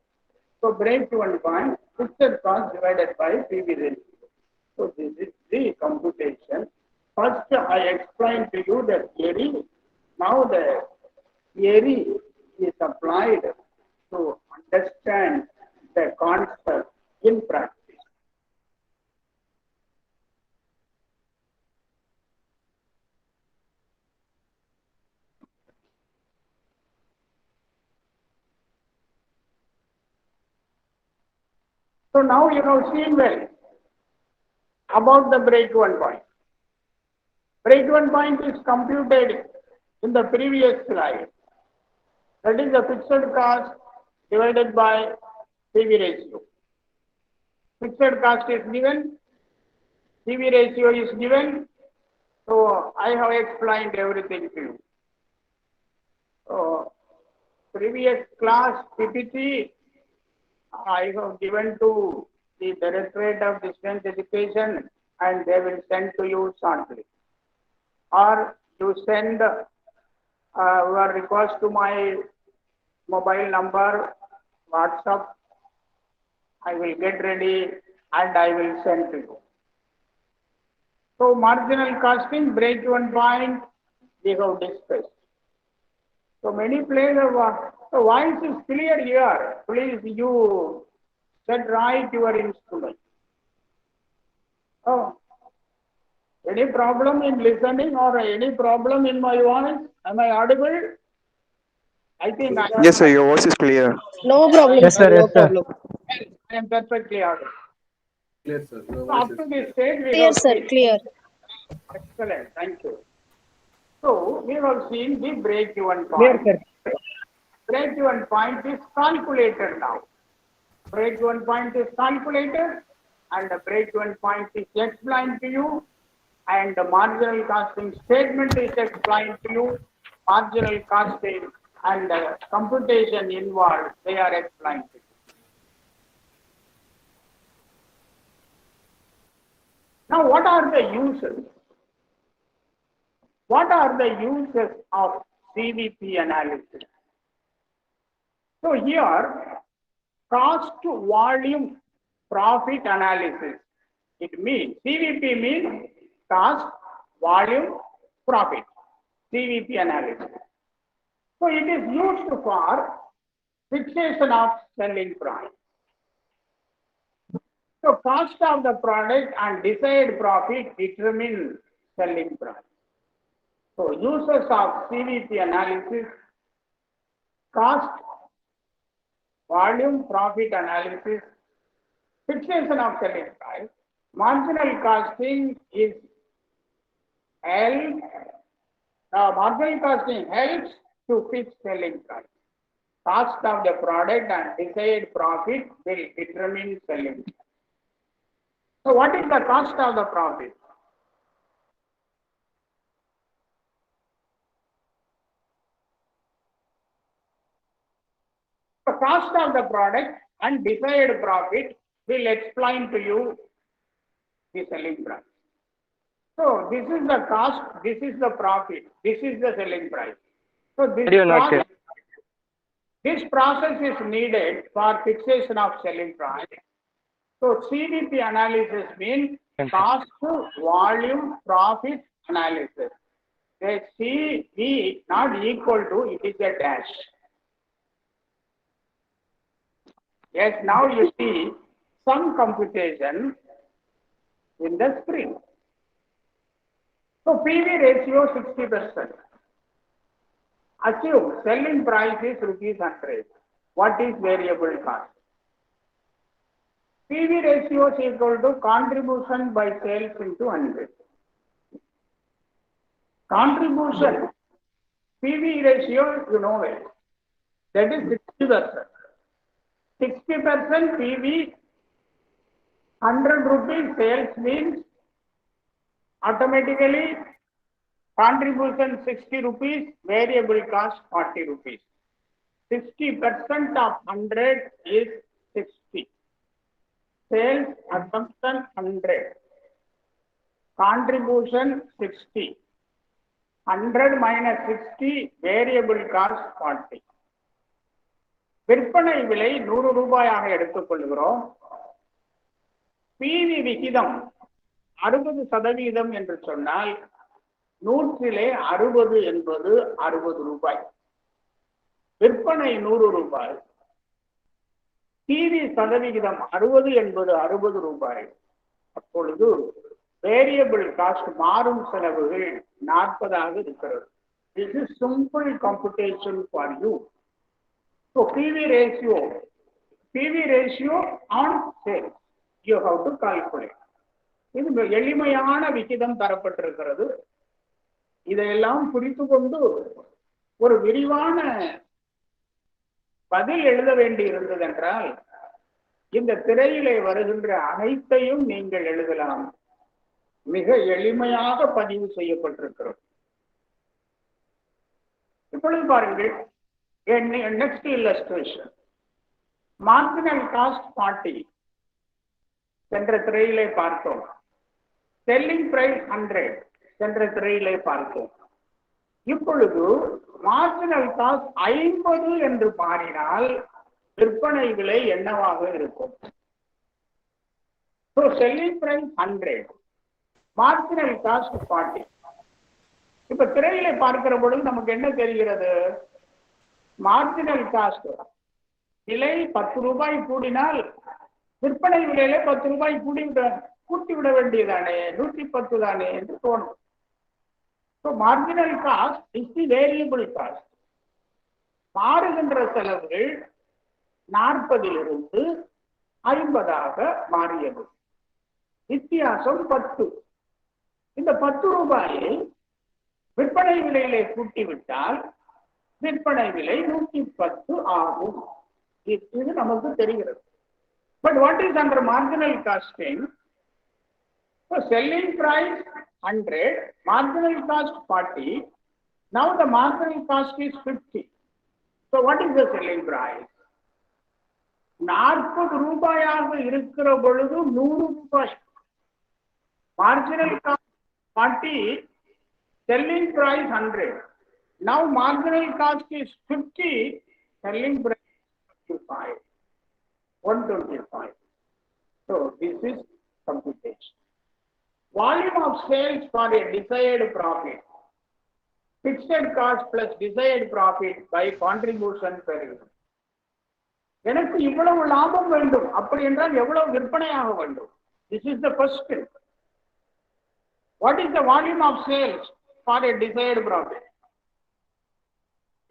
Speaker 2: So break-even point, fixed cost divided by PV ratio. So this is the computation. First I explained to you the theory. Now the theory is applied to understand the concept in practice. So now you have seen well about the break-even point. Break-even point is computed in the previous slide. That is the fixed cost divided by PV ratio. Fixed cost is given, PV ratio is given. So I have explained everything to you. So previous class PPT I have given to the Directorate of Distance Education and they will send to you shortly. Or you send your request to my mobile number, WhatsApp. I will get ready and I will send to you. So marginal costing, break-even point, we have discussed. So many players have, so voice is clear here. Please you set right your instrument. Oh, any problem in listening or any problem in my voice? Am I audible? I think I
Speaker 1: Yes, sir. Your voice is clear.
Speaker 5: No problem,
Speaker 4: Yes,
Speaker 5: sir.
Speaker 4: sir.
Speaker 5: No
Speaker 4: Yes, sir.
Speaker 5: problem.
Speaker 2: I am perfectly audible.
Speaker 3: Clear, sir. Your
Speaker 2: So
Speaker 3: voice
Speaker 2: up
Speaker 3: is
Speaker 2: to
Speaker 3: clear.
Speaker 2: this stage we
Speaker 5: Clear,
Speaker 2: have
Speaker 5: sir.
Speaker 2: seen.
Speaker 5: Clear.
Speaker 2: Excellent, thank you. So we have seen the break-even
Speaker 4: Clear,
Speaker 2: point.
Speaker 4: sir.
Speaker 2: Break-even point is calculated now. Break-even point is calculated and the break-even point is explained to you and the marginal costing statement is explained to you. Marginal costing and the computation involved, they are explained to you. Now what are the uses? What are the uses of CVP analysis? So here, cost to volume profit analysis. It means, CVP means cost, volume, profit. CVP analysis. So it is used for fixation of selling price. So cost of the product and desired profit determine selling price. So uses of CVP analysis, cost, volume, profit analysis, fixation of selling price. Marginal costing is marginal costing helps to fix selling price. Cost of the product and desired profit will determine selling price. So what is the cost of the profit? The cost of the product and desired profit will explain to you the selling price. So this is the cost, this is the profit, this is the selling price. So this process is needed for fixation of selling price. So CVP analysis means cost to volume profit analysis. The CV not equal to, it is a dash. Yes, now you see some computation in the screen. So PV ratio 60%. Assume selling price is ₹100. What is variable cost? PV ratio is equal to contribution by sales into 100. Contribution, PV ratio, you know it. That is 60%. 60% PV, 100 rupees sales means automatically contribution 60 rupees, variable cost 40 rupees. 60% of 100 is 60. Sales assumption 100. Contribution 60. 100 minus 60, variable cost 40. விற்பனை விலை 100 ரூபாயாக எடுத்துக்கொள்கிறோம். PV விகிதம் 60% என்று சொன்னால் 100 60 என்பது 60 ரூபாய். விற்பனை 100 ரூபாய். PV சதவிகிதம் 60 என்பது 60 ரூபாய். அப்பொழுது வேரியபிள் காஸ்ட் மாறும் செலவுகள் 40 இருக்கிறது. This is simple computation for you. So PV ratio PV ratio on sales. You have to calculate. இது எளிமையான விகிதம் தரப்பட்டிருக்கிறது. இதையெல்லாம் புரிந்து கொண்டு ஒரு விரிவான பதில் எழுத வேண்டி இருந்தது என்றால் இந்த திரையிலே வருகின்ற அனைத்தையும் நீங்கள் எழுதலாம். மிக எளிமையாக பதிவு செய்யப்பட்டிருக்கிறது. இப்பொழுது பாருங்கள், நெக்ஸ்ட் இல்லஸ்ட்ரேஷன். மார்ஜினல் காஸ்ட் 40 சென்ற திரையிலே பார்த்தோம். செல்லிங் பிரைஸ் 100 சென்ற திரையிலே பார்த்தோம். இப்பொழுது மார்ஜினல் காஸ்ட் 50 என்று மாறினால் விற்பனை விலை என்னவாக இருக்கும்? Selling price 100, marginal cost 40. இப்ப திரையில பார்க்கிற பொழுது நமக்கு என்ன தெரிகிறது? மார்ஜினல் காஸ்ட் விலை 10 ரூபாய் கூடினால் விற்பனை விலையில 10 ரூபாய் கூட்டி விட வேண்டியதானே, 110 தானே என்று தோணும். Marginal cost is the variable cost. மாறுகின்ற செலவுகள் 40 50 மாறியது. வித்தியாசம் 10. இந்த 10 ரூபாயை விற்பனை விலையிலே கூட்டிவிட்டால் விற்பனை விலை 110 ஆகும். இது நமக்கு தெரிகிறது. But what is under marginal costing? So selling price 100, marginal cost 40. Now the marginal cost is 50. So what is the selling price? 40 ரூபாயாக இருக்கிற பொழுது 100 ரூபாய். Marginal cost 40, selling price 100. Now marginal cost is 50, selling price 25. 125. So this is computation. Volume of sales for a desired profit. Fixed cost plus desired profit by contribution per unit. எனக்கு இவ்வளவு லாபம் வேண்டும், அப்படி என்றால் எவ்வளவு விற்பனையாக வேண்டும்? This is the question. What is the volume of sales for a desired profit?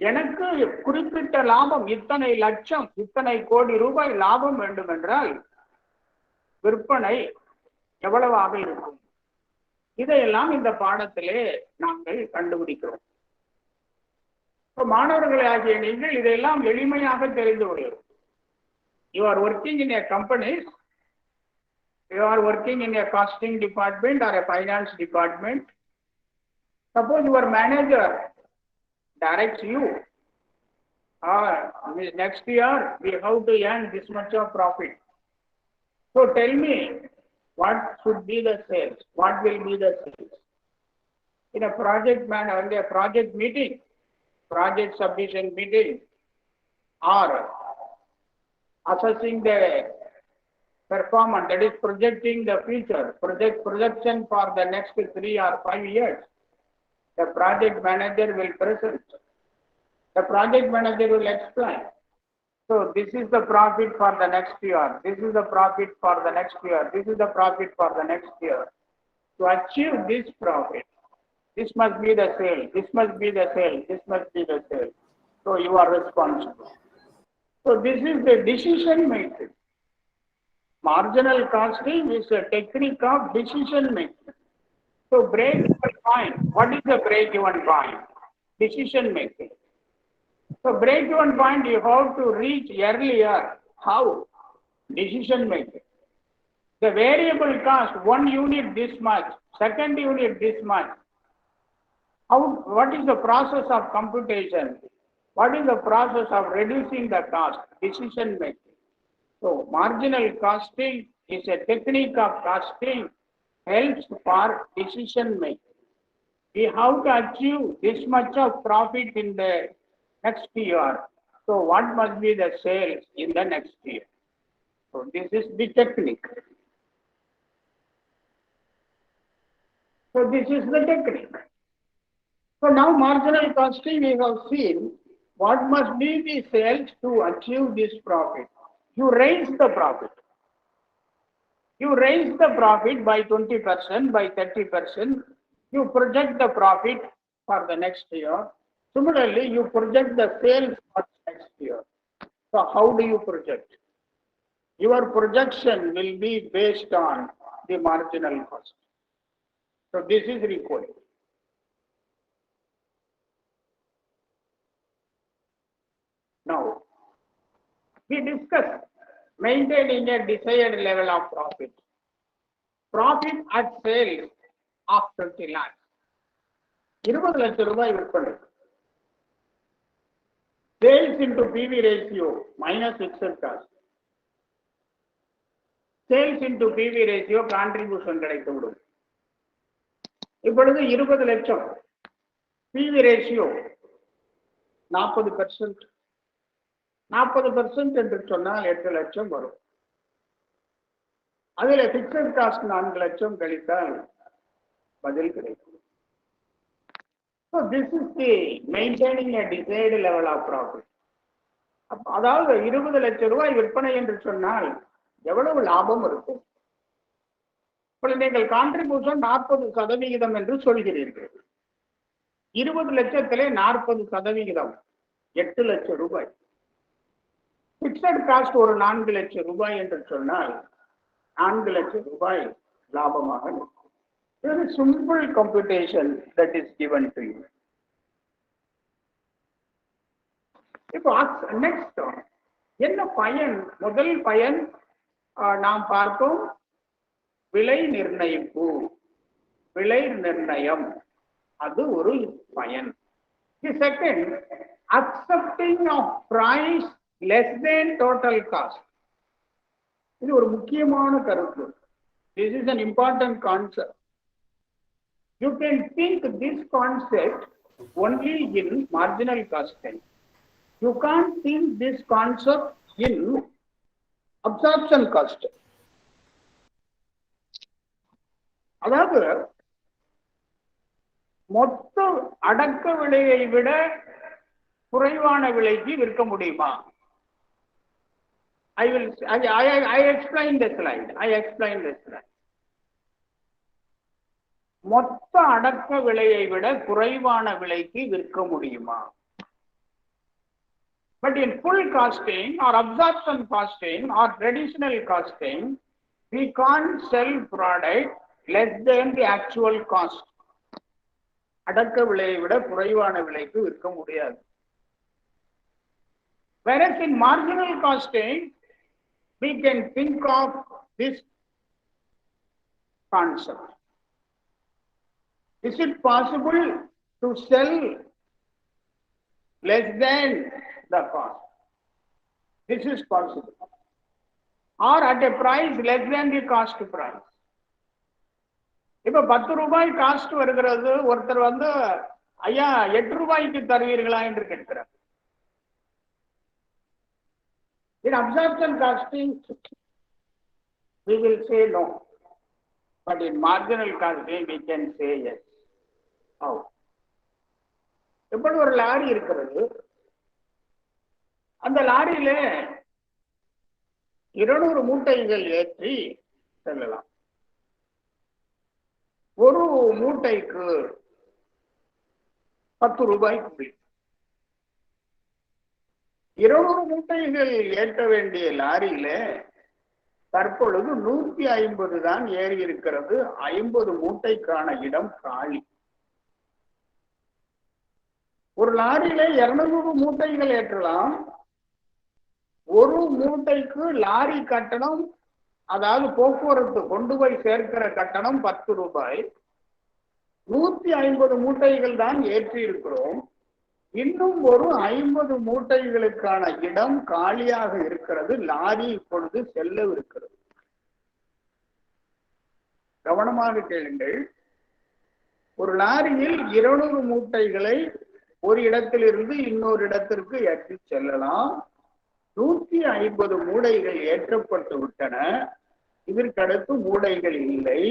Speaker 2: எனக்கு குறிப்பிட்ட லாபம் இத்தனை லட்சம், இத்தனை கோடி ரூபாய் லாபம் வேண்டும் என்றால் விற்பனை எவ்வளவாக இருக்கும்? இதையெல்லாம் இந்த பாடத்திலே நாங்கள் கண்டுபிடிக்கிறோம். மாணவர்களே ஆகிய நீங்கள் இதையெல்லாம் எளிமையாக தெரிந்து கொள்ளுங்கள். You are working in a company, you are working in a costing department or a finance department. Suppose your manager directs you, next year we have to earn this much of profit. So tell me, what should be the sales? What will be the sales? In a project meeting, project submission meeting, or assessing the performance, that is projecting the future, projection for the next 3 or 5 years, the project manager will present. The project manager will explain. So this is the profit for the next year. This is the profit for the next year. This is the profit for the next year. To achieve this profit, this must be the sale. This must be the sale. This must be the sale. So you are responsible. So this is the decision making. Marginal costing is a technique of decision making. So break-even point. What is the break-even point? Decision making. So break-even point you have to reach earlier. How? Decision making. The variable cost, 1 unit this much, second unit this much. What is the process of computation? What is the process of reducing the cost? Decision making. So marginal costing is a technique of costing, helps for decision making. We have to achieve this much of profit in the next year. So what must be the sales in the next year? So this is the technique. So this is the technique. So now marginal costing we have seen what must be the sales to achieve this profit. You raise the profit. You raise the profit by 20%, by 30%. You project the profit for the next year. Similarly, you project the sales for the next year. So how do you project? your projection will be based on the marginal cost. So this is required. Now, we discussed maintaining a desired level of profit. Profit at sale of 20 lakhs. 20 லட்சம் ரூபாய் விற்பனை. Sales into PV ratio minus fixed cost. Sales into PV ratio contribution கிடைத்துவிடும். இப்பொழுது 20 லட்சம் PV ratio 40%. 40% என்று சொன்னால் 8 லட்சம் வரும். அதில் பிக்சட் காஸ்ட் 4 லட்சம் கழித்தால் பதில் கிடைக்கும். So this is the maintaining a desired level of profit. அதாவது 20 லட்சம் ரூபாய் விற்பனை என்று சொன்னால் எவ்வளவு லாபம் இருக்கும்? இப்பொழுது நீங்கள் கான்ட்ரிபியூஷன் 40% என்று சொல்கிறீர்கள். 20 லட்சத்திலே 40% 8 லட்சம் ரூபாய். பிக்சட் காஸ்ட் ஒரு 4 லட்சம் ரூபாய் என்று சொன்னால் 4 லட்சம் ரூபாய் லாபமாக இருக்கும். Very simple computation that is given to you. இப்போ next என்ன பயன்? முதல் பயன் நாம் பார்த்தோம், விலை நிர்ணயிப்பு, விலை நிர்ணயம், அது ஒரு பயன். The second, accepting of price less than total cost. இது ஒரு முக்கியமான கருத்து. This is an important concept. You can think this concept only in marginal costing. You can't think this concept in absorption cost. அதாவது மொத்த அடக்க விலையை விட குறைவான விலைக்கு விற்க முடியுமா? I explain the slide. மொத்த அடக்க விலையை விட குறைவான விலைக்கு விற்க முடியுமா? But in full costing or absorption costing or traditional costing, we can't sell product less than the actual cost. அடக்க விலையை விட குறைவான விலைக்கு விற்க முடியாது. Whereas in marginal costing, we can think of this concept. Is it possible to sell less than the cost? This is possible. Or at a price less than the cost price. இப்ப 10 ரூபாய் cost வருகிறது, ஒருத்தர் வந்து ஐயா 8 ரூபாய்க்கு தருவீர்களா என்று கேட்கிறார். In absorption costing, we will say no. But in marginal costing, we can say yes. How? இப்படி ஒரு லாரி இருக்கிறது. அந்த லாரியில 200 மூட்டைகள் ஏற்றி செல்லலாம். ஒரு மூட்டைக்கு 10 ரூபாய் கூலி. 200 மூட்டைகள் ஏற்ற வேண்டிய லாரியில தற்பொழுது 150 தான் ஏறி இருக்கிறது. 50 மூட்டைக்கான இடம் காலி. ஒரு லாரியில 200 மூட்டைகள் ஏற்றலாம். ஒரு மூட்டைக்கு லாரி கட்டணம், அதாவது போக்குவரத்து கொண்டு போய் சேர்க்கிற கட்டணம் 10 ரூபாய். 150 மூட்டைகள் தான் ஏற்றி இருக்கிறோம். இன்னும் ஒரு 50 மூட்டைகளுக்கான இடம் காலியாக இருக்கிறது. லாரி இப்பொழுது செல்லவிருக்கிறது. கவனமாக கேளுங்கள். ஒரு லாரியில் 200 மூட்டைகளை ஒரு இடத்திலிருந்து இன்னொரு இடத்திற்கு ஏற்றி செல்லலாம். 150 மூடைகள் ஏற்றப்பட்டு விட்டன. இதற்கடுத்து மூடைகள் இல்லை.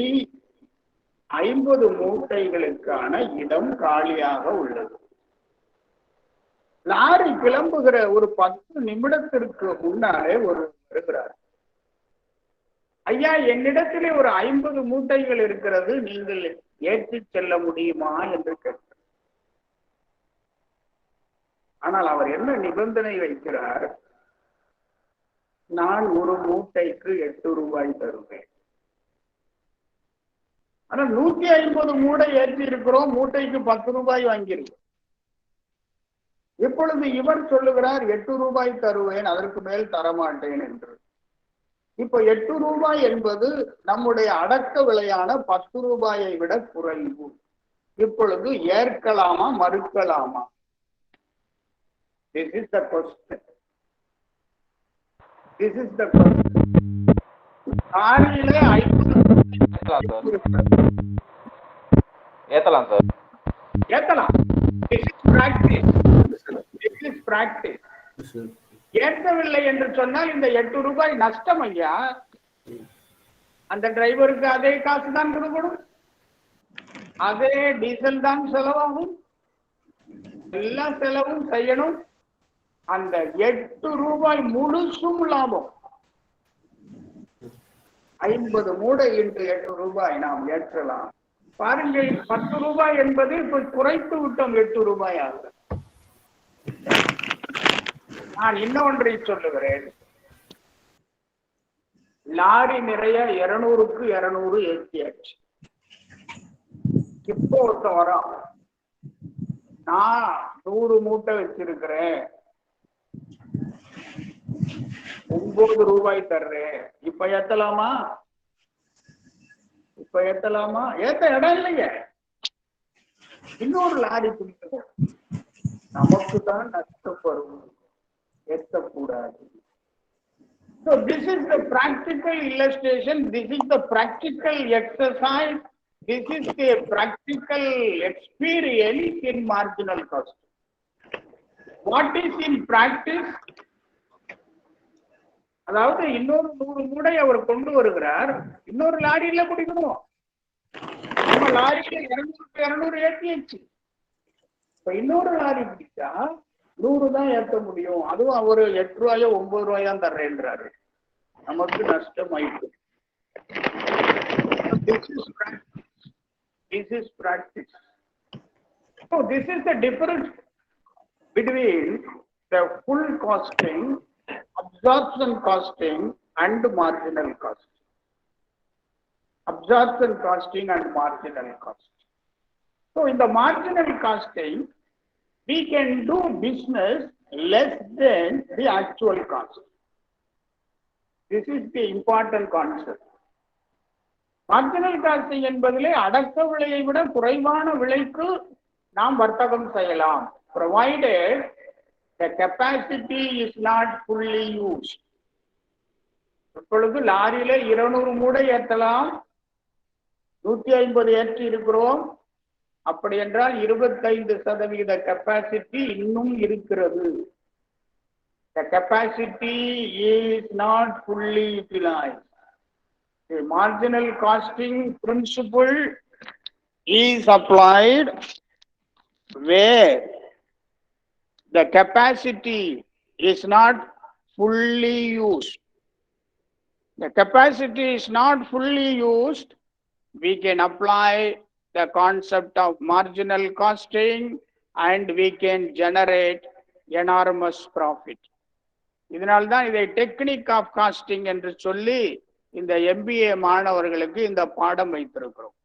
Speaker 2: 50 மூட்டைகளுக்கான இடம் காலியாக உள்ளது. லாரி கிளம்புகிற ஒரு 10 நிமிடத்திற்கு முன்னாலே ஒரு வருகிறார். ஐயா, என்னிடத்திலே ஒரு 50 மூட்டைகள் இருக்கிறது, நீங்கள் ஏற்றி செல்ல முடியுமா என்று கேட்டார். ஆனால் அவர் என்ன நிபந்தனை வைக்கிறார்? நான் ஒரு மூட்டைக்கு 8 ரூபாய் தருவேன். ஆனா 150 மூடை ஏற்றி இருக்கிறோம், மூட்டைக்கு 10 ரூபாய் வாங்கியிருக்கோம். இப்பொழுது இவர் சொல்லுகிறார் 8 ரூபாய் தருவேன், அதற்கு மேல் தரமாட்டேன் என்று. இப்ப 8 ரூபாய் என்பது நம்முடைய அடக்க விலையான 10 ரூபாயை விட குறைவு. இப்பொழுது ஏற்கலாமா மறுக்கலாமா? This is the question. This is the question. காரிலே
Speaker 1: ஏத்தலாம் சார்,
Speaker 2: ஏத்தலாம். This is practice. This is practice. ஏற்கவில்லை என்று சொன்னால் இந்த 8 ரூபாய் நஷ்டம் ஐயா. அந்த டிரைவருக்கு அதே காசு தான் கொடுக்கணும், அதே டீசல் தான் செலவாகும், எல்லா செலவும் செய்யணும். அந்த 8 ரூபாய் முழுசும் லாபம். 50 மூடை என்று 8 ரூபாய் நாம் ஏற்றலாம். பாருங்கள், 10 ரூபாய் என்பது இப்ப குறைத்து விட்டோம் 8 ரூபாயாக. நான் இன்னொன்றை சொல்லுகிறேன். லாரி நிறைய 200க்கு 200 ஏற்றியாச்சு. இப்போ ஒருத்தன் வரான், நான் 100 மூட்டை வச்சிருக்கிறேன், 9 ரூபாய் தர்றேன், இப்ப ஏத்தலாமா? இப்ப ஏத்தலாமா? ஏத்த இடம் இல்லைங்க. இன்னொரு லாரி பிடிக்கும், நமக்கு தான் நஷ்டப்படும், ஏற்றக்கூடாது. So this is the practical illustration, this is the practical exercise, this is the practical experience in marginal cost. What is in practice? அதாவது இன்னொரு 100 மூடை அவர் கொண்டு வருகிறார், இன்னொரு லாரியில பிடிக்கணும். நம்ம லாரியில 200க்கு 200 ஏற்றியாச்சு. இப்ப இன்னொரு லாரி பிடிச்சா 100 தான் ஏற்ற முடியும். அதுவும் அவரு 8 ரூபாயோ 9 ரூபாய் தான் தர்றேன்றாரு, நமக்கு நஷ்டம் ஆயிட்டு. This is practice. So this is the difference between the full costing, absorption costing and marginal costing. Absorption costing and marginal costing. So in the marginal costing, we can do business less than the actual cost. This is the important concept. Marginal costing என்பதிலே அடக்க விலையை விட குறைவான விலைக்கு நாம் வர்த்தகம் செய்யலாம், provided the capacity is not fully used. இப்பொழுது லாரியில 200 மூடை ஏற்றலாம், 150 ஏற்றி இருக்கிறோம். அப்படி என்றால் 25% கெப்பாசிட்டி இன்னும் இருக்கிறது. The capacity is not fully utilized. The marginal costing principle is applied where the capacity is not fully used. The capacity is not fully used, we can apply the concept of marginal costing and we can generate enormous profit. இதனால்தான் இதை technique of costing என்று சொல்லி இந்த MBA மாணவர்களுக்கு இந்த பாடம் வைத்திருக்கிறோம்.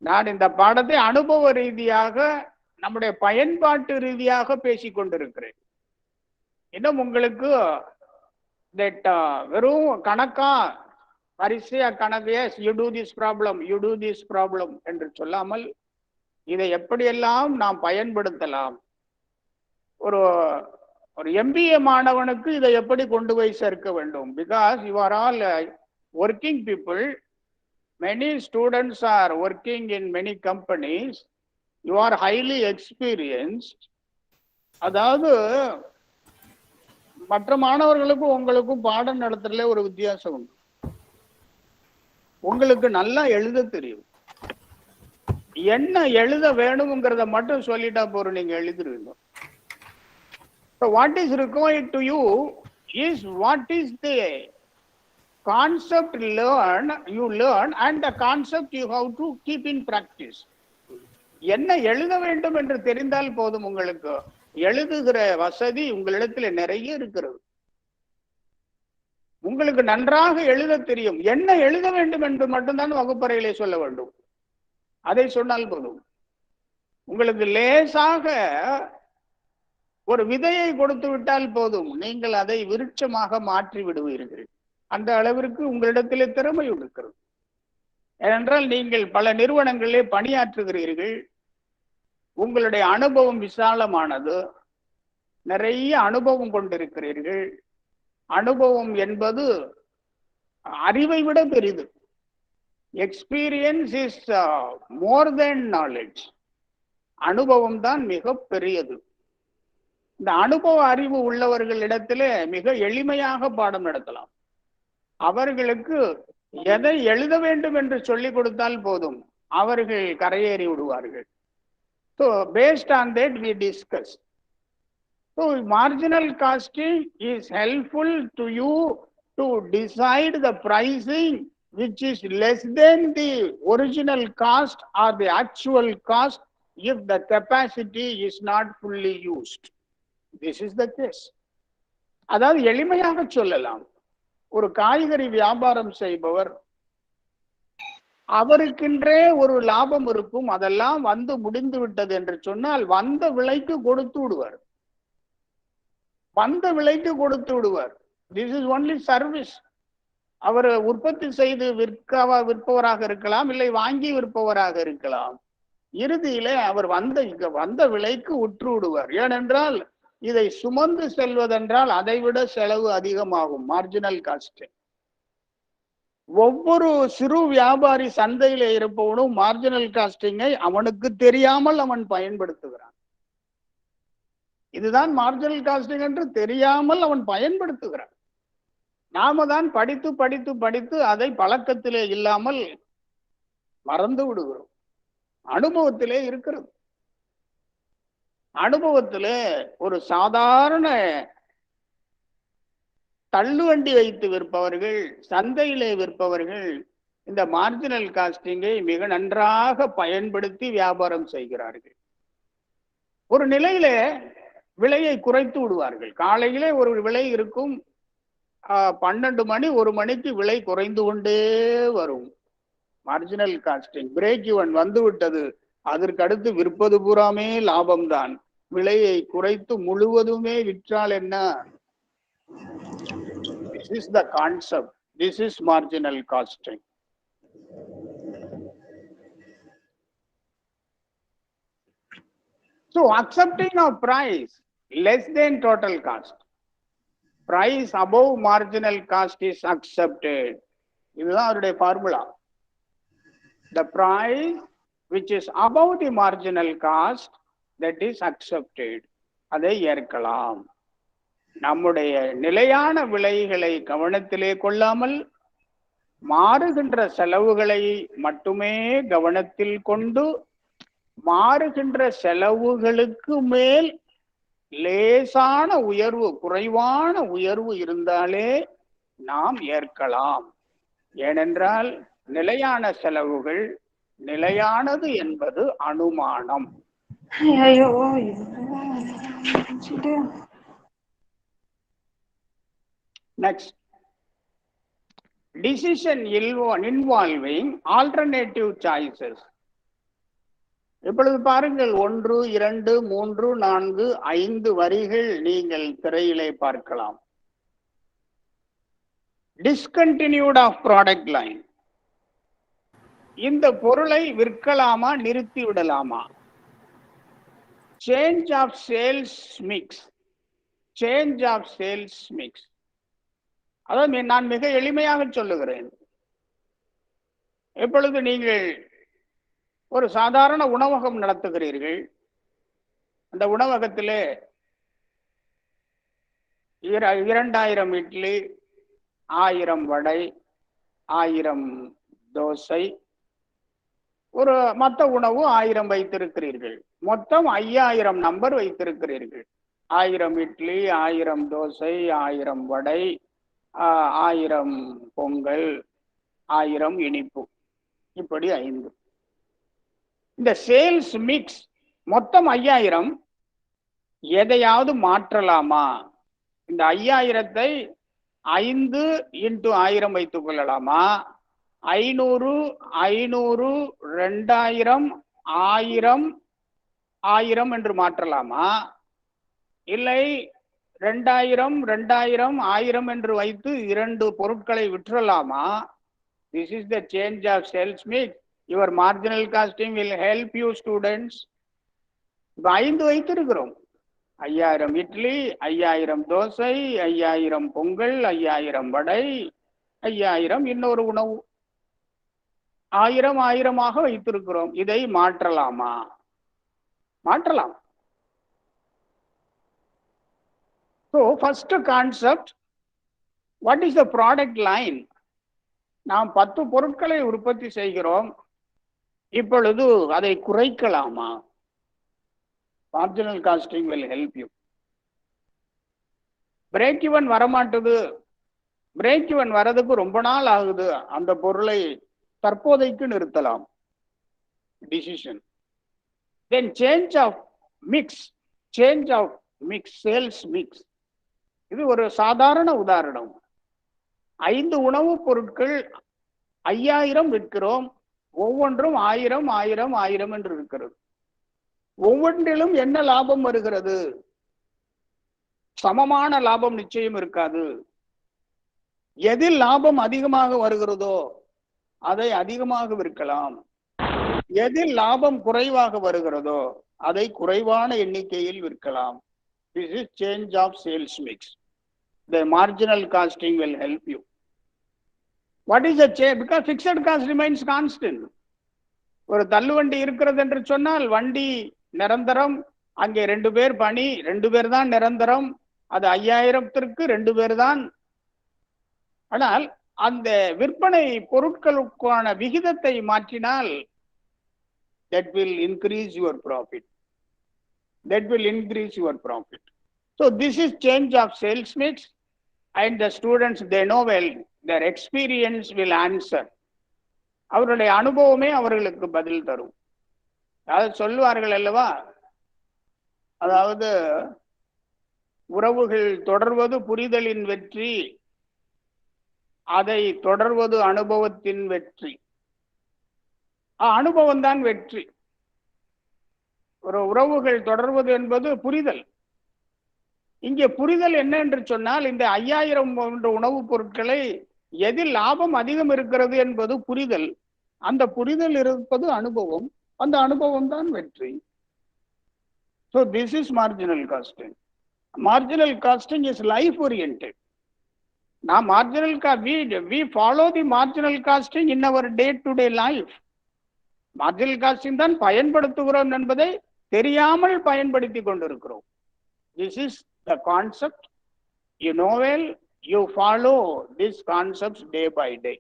Speaker 2: நான் இந்த பாடத்தை அனுபவ ரீதியாக நம்முடைய பயன்பாட்டு ரீதியாக பேசிக் கொண்டிருக்கிறேன். இன்னும் உங்களுக்கு வெறும் கணக்கா வரிசையா கணக்கு, you do this problem, you do this problem என்று சொல்லாமல் இதை எப்படியெல்லாம் நாம் பயன்படுத்தலாம், ஒரு MBA மாணவனுக்கு இதை எப்படி கொண்டு போய் சேர்க்க வேண்டும். Because you are all working people, many students are working in many companies, you are highly experienced. அதாவது மற்ற மாணவர்களுக்கும் உங்களுக்கும் பாடம் நடத்துறதுல ஒரு வித்தியாசம் உண்டு. உங்களுக்கு நல்லா எழுத தெரியும், என்ன எழுத வேணுங்கிறத மட்டும் சொல்லிட்டா போறோம், நீங்க எழுதிருவீங்க. So what is required to you is what is the concept you learn and the concept you have to keep in practice. என்ன எழுத வேண்டும் என்று தெரிந்தால் போதும், உங்களுக்கு எழுதுகிற வசதி உங்களிடத்தில் நிறைய இருக்கிறது. உங்களுக்கு நன்றாக எழுத தெரியும். என்ன எழுத வேண்டும் என்று மட்டும்தான் வகுப்பறையிலே சொல்ல வேண்டும். அதை சொன்னால் போதும். உங்களுக்கு லேசாக ஒரு விதையை கொடுத்து விட்டால் போதும், நீங்கள் அதை விருட்சமாக மாற்றி விடுவீர்கள். அந்த அளவிற்கு உங்களிடத்திலே திறமை இருக்கிறது. ஏனென்றால் நீங்கள் பல நிறுவனங்களிலே பணியாற்றுகிறீர்கள். உங்களுடைய அனுபவம் விசாலமானது. நிறைய அனுபவம் கொண்டிருக்கிறீர்கள். அனுபவம் என்பது அறிவை விட பெரிது. Experience is more then knowledge. அனுபவம் தான் மிக பெரியது. இந்த அனுபவ அறிவு உள்ளவர்களிடத்திலே மிக எளிமையாக பாடம் நடத்தலாம். அவர்களுக்கு எதை எழுத வேண்டும் என்று சொல்லிக் கொடுத்தால் போதும், அவர்கள் கரையேறி விடுவார்கள். So based on that we discuss. So marginal costing is helpful to you to decide the pricing which is less than the original cost or the actual cost if the capacity is not fully used. This is the case. அதாவது எளிமையாக சொல்லலாம், ஒரு காய்கறி வியாபாரம் செய்பவர் அவருக்கென்றே ஒரு லாபம் இருக்கும். அதெல்லாம் வந்து முடிந்து விட்டது என்று சொன்னால் வந்த விலைக்கு கொடுத்து விடுவார். வந்த விலைக்கு கொடுத்து விடுவார். This is only service. அவர் உற்பத்தி செய்து விற்பவராக இருக்கலாம், இல்லை வாங்கி விற்பவராக இருக்கலாம். இறுதியிலே அவர் வந்த விலைக்கு உற்று விடுவார். ஏனென்றால் இதை சுமந்து செல்வதென்றால் அதைவிட செலவு அதிகமாகும். Marginal cost. ஒவ்வொரு சிறு வியாபாரி சந்தையில இருப்பவனும் மார்ஜினல் காஸ்டிங்கை அவனுக்கு தெரியாமல் அவன் பயன்படுத்துகிறான். இதுதான் மார்ஜினல் காஸ்டிங் என்று தெரியாமல் அவன் பயன்படுத்துகிறான். நாம தான் படித்து படித்து படித்து அதை பழக்கத்திலே இல்லாமல் மறந்து விடுகிறோம். அனுபவத்திலே இருக்கிறது. அனுபவத்திலே ஒரு சாதாரண தள்ளுவண்டி வைத்து விற்பவர்கள், சந்தையிலே விற்பவர்கள் இந்த மார்ஜினல் காஸ்டிங்கை மிக நன்றாக பயன்படுத்தி வியாபாரம் செய்கிறார்கள். ஒரு நிலையிலே விலையை குறைத்து விடுவார்கள். காலையிலே ஒரு விலை இருக்கும், 12 மணி 1 மணிக்கு விலை குறைந்து கொண்டே வரும். மார்ஜினல் காஸ்டிங் பிரேக் ஈவன் வந்து விட்டது. அதற்கு அடுத்து விற்பது பூராமே லாபம்தான். விலையை குறைத்து முழுவதுமே விற்றால் என்ன? This is the concept. This is marginal costing. So accepting of price less than total cost. Price above marginal cost is accepted. இதுதான் அவருடைய formula. The price which is above the marginal cost, that is accepted. அதை ஏற்கலாம். நம்முடைய நிலையான விலைகளை கவனத்திலே கொள்ளாமல் மாறுகின்ற செலவுகளை மட்டுமே கவனத்தில் கொண்டு மாறுகின்ற செலவுகளுக்கு மேல் லேசான உயர்வு, குறைவான உயர்வு இருந்தாலே நாம் ஏற்கலாம். ஏனென்றால் நிலையான செலவுகள் நிலையானது என்பது அனுமானம். Next, decision involving alternative choices. இப்பொழுது பாருங்கள், 1, 2, 3, 4, 5 வரிகள் நீங்கள் திரையிலே பார்க்கலாம். Discontinued of product line. இந்த பொருளை விற்கலாமா, நிறுத்தி விடலாமா? Change of sales mix. Change of sales mix. அதாவது நான் மிக எளிமையாக சொல்லுகிறேன். எப்பொழுது நீங்கள் ஒரு சாதாரண உணவகம் நடத்துகிறீர்கள், அந்த உணவகத்திலே 2000 இட்லி, 1000 வடை, 1000 தோசை, ஒரு மொத்த உணவு 1000 வைத்திருக்கிறீர்கள். மொத்தம் 5000 நம்பர் வைத்திருக்கிறீர்கள். 1000 இட்லி, 1000 தோசை, 1000 வடை, 1000 பொங்கல், 1000 இனிப்பு, இப்படி 5. இந்த சேல்ஸ் மிக்ஸ் மொத்தம் 5000. எதையாவது மாற்றலாமா? இந்த 5000-ஐ 5 into 1000 வைத்துக் கொள்ளலாமா, 500 500 2000 1000 1000 என்று மாற்றலாமா, இல்லை 2000 2000 1000 என்று வைத்து 2 பொருட்களை விற்றலாமா? This is the change of sales mix. Your marginal costing will help you students. இப்ப 5 வைத்திருக்கிறோம். 5000 இட்லி, 5000 தோசை, 5000 பொங்கல், 5000 வடை, 5000 இன்னொரு உணவு, 1000 1000 வைத்திருக்கிறோம். இதை மாற்றலாமா? மாற்றலாம். So first concept, what is the product line? நாம் 10 பொருட்களை உற்பத்தி செய்கிறோம், இப்பொழுது அதை குறைக்கலாமா? Marginal costing will help you. Break even வரமாட்டுது, பிரேக் ஈவன் வரதுக்கு ரொம்ப நாள் ஆகுது, அந்த பொருளை தற்போதைக்கு நிறுத்தலாம். Decision. Then change of mix, change of mix, sales mix. இது ஒரு சாதாரண உதாரணம். 5 உணவுப் பொருட்கள் 5000 விற்கிறோம், ஒவ்வொன்றும் 1000 1000 1000 என்று இருக்கிறது. ஒவ்வொன்றிலும் என்ன லாபம் வருகிறது? சமமான லாபம் நிச்சயம் இருக்காது. எதில் லாபம் அதிகமாக வருகிறதோ அதை அதிகமாக விற்கலாம், எதில் லாபம் குறைவாக வருகிறதோ அதை குறைவான எண்ணிக்கையில் விற்கலாம். This is change of sales mix. The marginal costing will help you. What is the change? Because fixed cost remains constant. ஒரு தள்ளுவண்டி இருக்கிறது என்று சொன்னால் வண்டி நிரந்தரம், அங்கே 2 பேர் பணி, 2 பேர் தான் நிரந்தரம், அது 5000க்கு 2 பேர் தான். ஆனால் அந்த விற்பனை பொருட்களுக்கான விகிதத்தை மாற்றினால் that will increase your profit. That will increase your profit. So this is change of sales mix, and the students, they know well, their experience will answer. அவருடைய அனுபவமே அவர்களுக்கு பதில் தரும். அதாவது சொல்லுவார்கள் அல்லவா, அதாவது உறவுகள் தொடர்வது புரிதலின் வெற்றி, அதை தொடர்வது அனுபவத்தின் வெற்றி. அனுபவம் தான் வெற்றி. ஒரு உறவுகள் தொடர்வது என்பது புரிதல். இங்கே புரிதல் என்ன என்று சொன்னால், இந்த 5000 போன்ற உணவுப் பொருட்களை எதில் லாபம் அதிகம் இருக்கிறது என்பது புரிதல், அந்த புரிதல் இருப்பது அனுபவம், அந்த அனுபவம் தான் வெற்றி. So this is marginal costing. Marginal costing is life oriented. Now we follow the marginal costing in our day to day life. Marginal costing தான் பயன்படுத்துகிறோம் என்பதை தெரியாமல் பயன்படுத்தி கொண்டிருக்கிறோம். This is the concept. You know well, you follow these concepts day by day.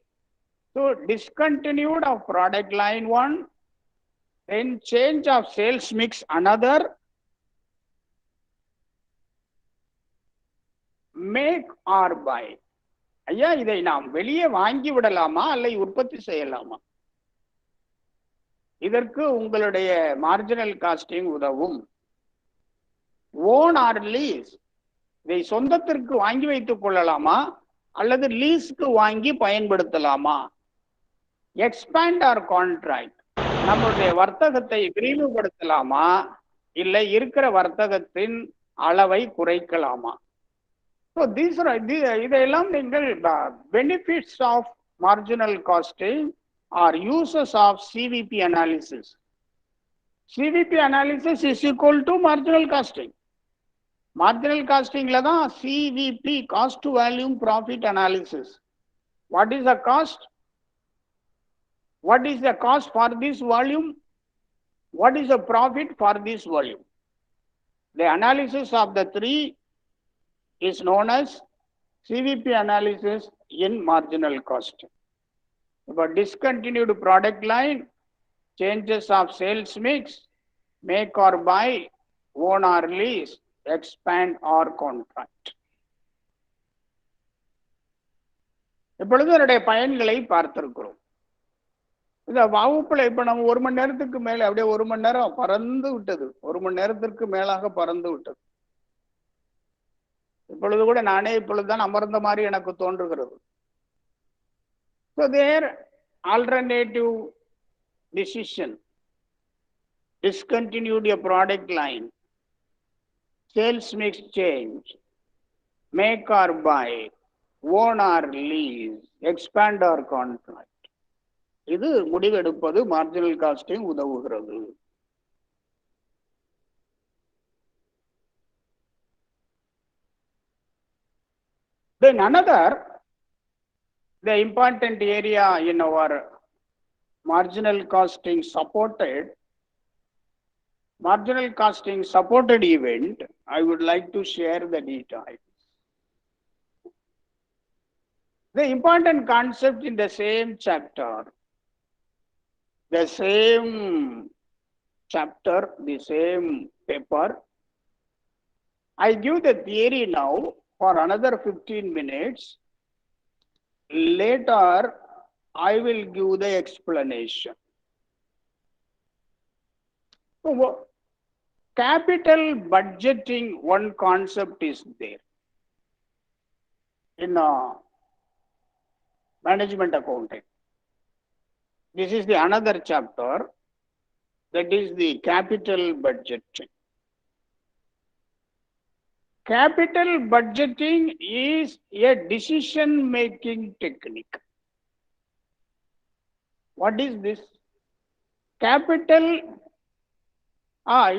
Speaker 2: So discontinued of product line 1, then change of sales mix another, make or buy. ஐயா, இதை நாம் வெளியே வாங்கி விடலாமா அல்ல உற்பத்தி செய்யலாமா? இதற்கு உங்களுடைய மார்ஜினல் காஸ்டிங் உதவும். ஓன் ஆர் லீஸ், இதை சொந்தத்திற்கு வாங்கி வைத்துக் கொள்ளலாமா அல்லது லீஸ்க்கு வாங்கி பயன்படுத்தலாமா? எக்ஸ்பேண்ட் ஆர் கான்ட்ராக்ட், நம்முடைய வர்த்தகத்தை விரிவுபடுத்தலாமா இல்லை இருக்கிற வர்த்தகத்தின் அளவை குறைக்கலாமா? So இதெல்லாம் நீங்கள் benefits of marginal costing or uses of CVP analysis. CVP analysis is equal to marginal costing. Marginal costing la da CVP, cost to volume profit analysis. What is the cost? What is the cost for this volume? What is the profit for this volume? The analysis of the three is known as CVP analysis in marginal costing. About discontinued product line, changes of sales mix, make or buy, own or lease, expand or contract. இப்பொழுது அதனுடைய பயன்களை பார்த்திருக்கிறோம். இந்த வகுப்புல இப்ப நம்ம 1 மணி நேரத்துக்கு மேல அப்படியே 1 மணி நேரம் பறந்து விட்டது, 1 மணி நேரத்திற்கு மேலாக பறந்து விட்டது. இப்பொழுது கூட நானே இப்பொழுதுதான் அமர்ந்த மாதிரி எனக்கு தோன்றுகிறது. So their alternative decision, discontinued a product line, sales mix change, make or buy, own or lease, expand or contract. இது முடிவெடுப்பது மார்ஜினல் காஸ்டிங் உதவுகிறது. Then another, the important area in our marginal costing supported event, I would like to share the details. The important concept in the same chapter, the same paper. I give the theory now for another 15 minutes. Later, I will give the explanation. So, capital budgeting, one concept is there in management accounting. This is the another chapter, that is the capital budgeting. Capital budgeting is a decision-making technique. What is this? Capital,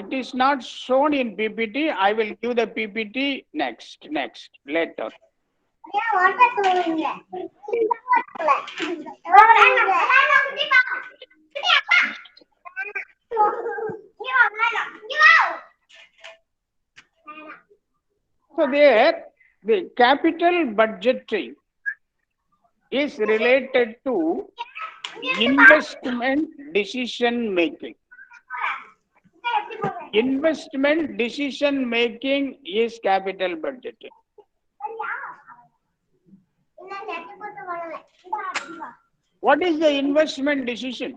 Speaker 2: it is not shown in PPT. I will give the PPT later. So there, the capital budgeting is related to investment decision making. Investment decision making is capital budgeting. What is the investment decision?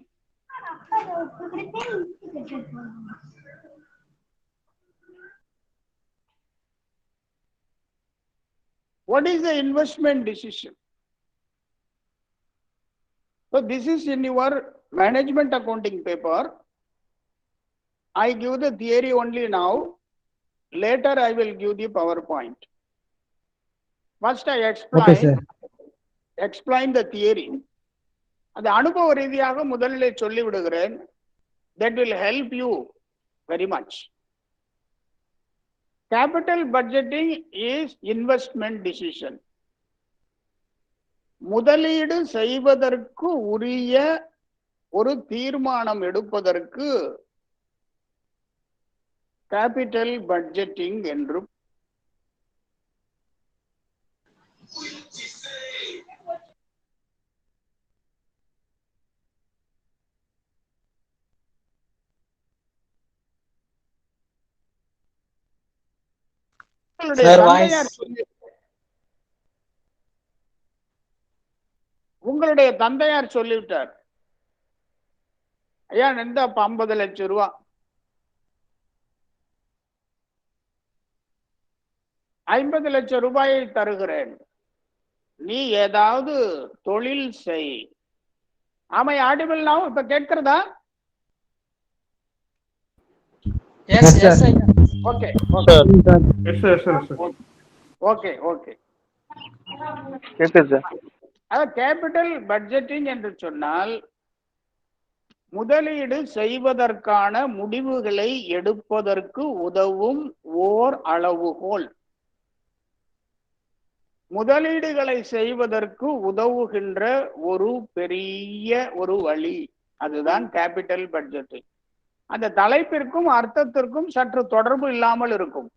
Speaker 2: What is the investment decision? So this is in your management accounting paper. I give the theory only now. Later I will give the PowerPoint. First I explain the theory. அது அனுபவ ரீதியாக முதலிலே சொல்லி விடுகிறேன். That will help you very much. Capital budgeting is investment decision. முதலீடு செய்வதற்கு உரிய ஒரு தீர்மானம் எடுப்பதற்கு கேபிட்டல் பட்ஜெட்டிங் என்றும் உங்களுடைய தந்தையார் சொல்லிவிட்டார், ஐயா இந்த 50 லட்சம் ரூபாய் 50 லட்சம் ரூபாயை தருகிறேன், நீ ஏதாவது தொழில் செய். ஆமா, ஆடிபிள் now இப்ப கேட்கிறதா? ஓகே கேபிட்டல் பட்ஜெட்டிங் என்று சொன்னால் முதலீடு செய்வதற்கான முடிவுகளை எடுப்பதற்கு உதவும் ஓர் அளவுகோல். முதலீடுகளை செய்வதற்கு உதவுகின்ற ஒரு பெரிய ஒரு வழி, அதுதான் கேபிட்டல் பட்ஜெட்டிங். அந்த தலைப்பிற்கும் அர்த்தத்திற்கும் சற்று தொடர்பு இல்லாமல் இருக்கும்.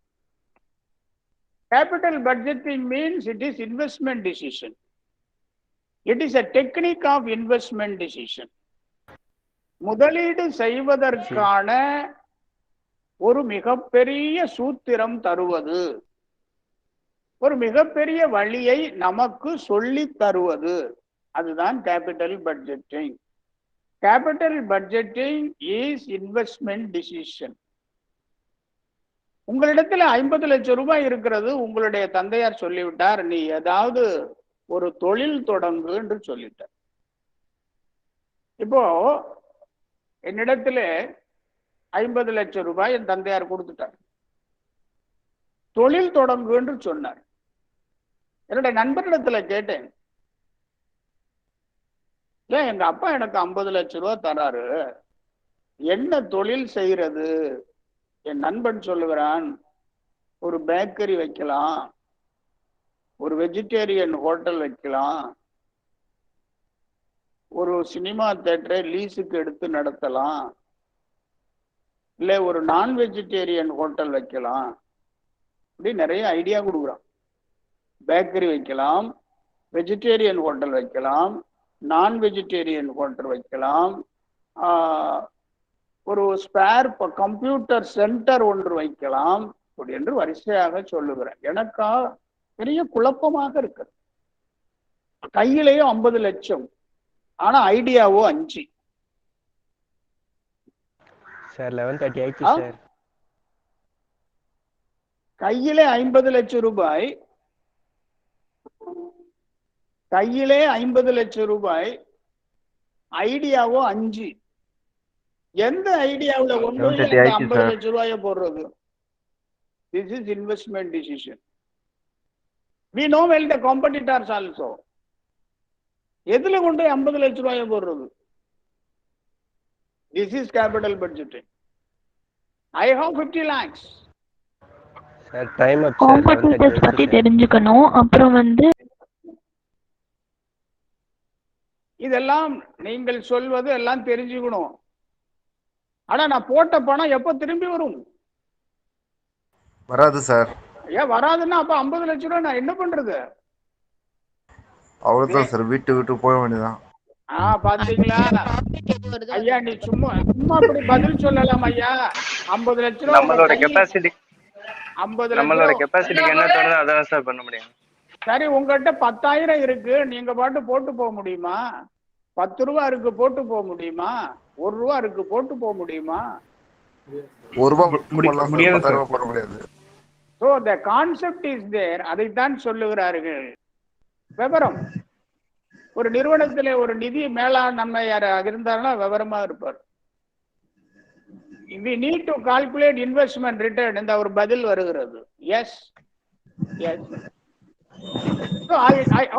Speaker 2: Capital budgeting means it is investment decision. It is a technique of investment decision. முதலீடு செய்வதற்கான ஒரு மிகப்பெரிய சூத்திரம் தருவது, ஒரு மிகப்பெரிய வழியை நமக்கு சொல்லி தருவது, அதுதான் capital budgeting. Capital budgeting is investment decision. உங்களிடத்துல 50 லட்சம் ரூபாய் இருக்கிறது, உங்களுடைய தந்தையார் சொல்லிவிட்டார், நீ ஏதாவது ஒரு தொழில் தொடங்கு என்று சொல்லிட்டார். இப்போ என்னிடத்துல 50 லட்சம் ரூபாய் என் தந்தையார் கொடுத்துட்டார். தொழில் தொடங்கு என்று சொன்னார். என்னுடைய நண்பரிடத்துல கேட்டேன், ஏன் எங்க அப்பா எனக்கு 50 லட்சம் ரூபாய் தராரு, என்ன தொழில் செய்யறது? என் நண்பன் சொல்லுகிறான், ஒரு பேக்கரி வைக்கலாம், ஒரு வெஜிடேரியன் ஹோட்டல் வைக்கலாம், ஒரு சினிமா தியேட்டரை லீஸுக்கு எடுத்து நடத்தலாம், இல்லை ஒரு நான் வெஜிடேரியன் ஹோட்டல் வைக்கலாம், இப்படி நிறைய ஐடியா கொடுக்குறான். பேக்கரி வைக்கலாம், வெஜிடேரியன் ஹோட்டல் வைக்கலாம், நான் வெஜிடேரியன் ஹோட்டல் வைக்கலாம், ஒரு ஸ்பேர் கம்ப்யூட்டர் சென்டர் ஒன்று வைக்கலாம், அப்படி என்று வரிசையாக சொல்லுகிறேன். எனக்கா பெரிய குழப்பமாக இருக்கு. கையிலேயும் 50 லட்சம், ஆனா ஐடியாவோ 5.
Speaker 1: சார் 11:30 ஆயிடுச்சு சார்.
Speaker 2: கையிலே 50 லட்சம் ரூபாய், கையிலே 50 லட்சம் ரூபாய், ஐடியாவோ 5. எந்த ஐடியாவுல கொண்டு 50 லட்சம் ரூபாய போடுறது? This is investment decision. we know well the competitors also. எதுல கொண்டு 50 லட்சம் ரூபாய போடுறது? this is capital budgeting. I have 50 lakhs.
Speaker 1: Sir time up sir.
Speaker 5: Competitors பத்தி தெரிஞ்சுக்கணும். அப்புறம்
Speaker 2: இதெல்லாம் நீங்கள் சொல்வது எல்லாம் தெரிஞ்சுக்கணும். ஆனா நான் போட்ட பணம் எப்ப திரும்பி வரும்?
Speaker 6: வராது சார்.
Speaker 2: ஏன் வராதுன்னா அப்ப 50 லட்சம் ரூபாய் நான் என்ன பண்றது?
Speaker 6: அவ்வளவுதான் சார், வீட்டு விட்டு போக வேண்டியதான்.
Speaker 2: பாத்தீங்களா ஐயா, நீ சும்மா அப்படி பதில் சொல்லலாம் ஐயா. 50 லட்சம் ரூபாய்
Speaker 7: நம்மளோட கெபாசிட்டி
Speaker 2: 50
Speaker 7: நம்மளோட கெபாசிட்டிக்கு என்ன தோணுதோ அதான் சார் பண்ண முடியும்.
Speaker 2: சரி, உங்ககிட்ட 10,000 இருக்கு, நீங்க பாட்டு போட்டு போக முடியுமா? 10 ரூபா இருக்கு, போட்டு போக முடியுமா? 1 ரூபா இருக்கு, போட்டு போக முடியுமா?
Speaker 6: 1 ரூபாய் முடியாது.
Speaker 2: So the concept is there. அதைத்தான் சொல்லுகிறார்கள். விவரம். ஒரு நிறுவனத்திலே ஒரு நிதி மேலாண்மையார் இருந்தாருன்னா விவரமா இருப்பார். we need to calculate investment return. இந்த ஒரு பதில் வருகிறது. yes. So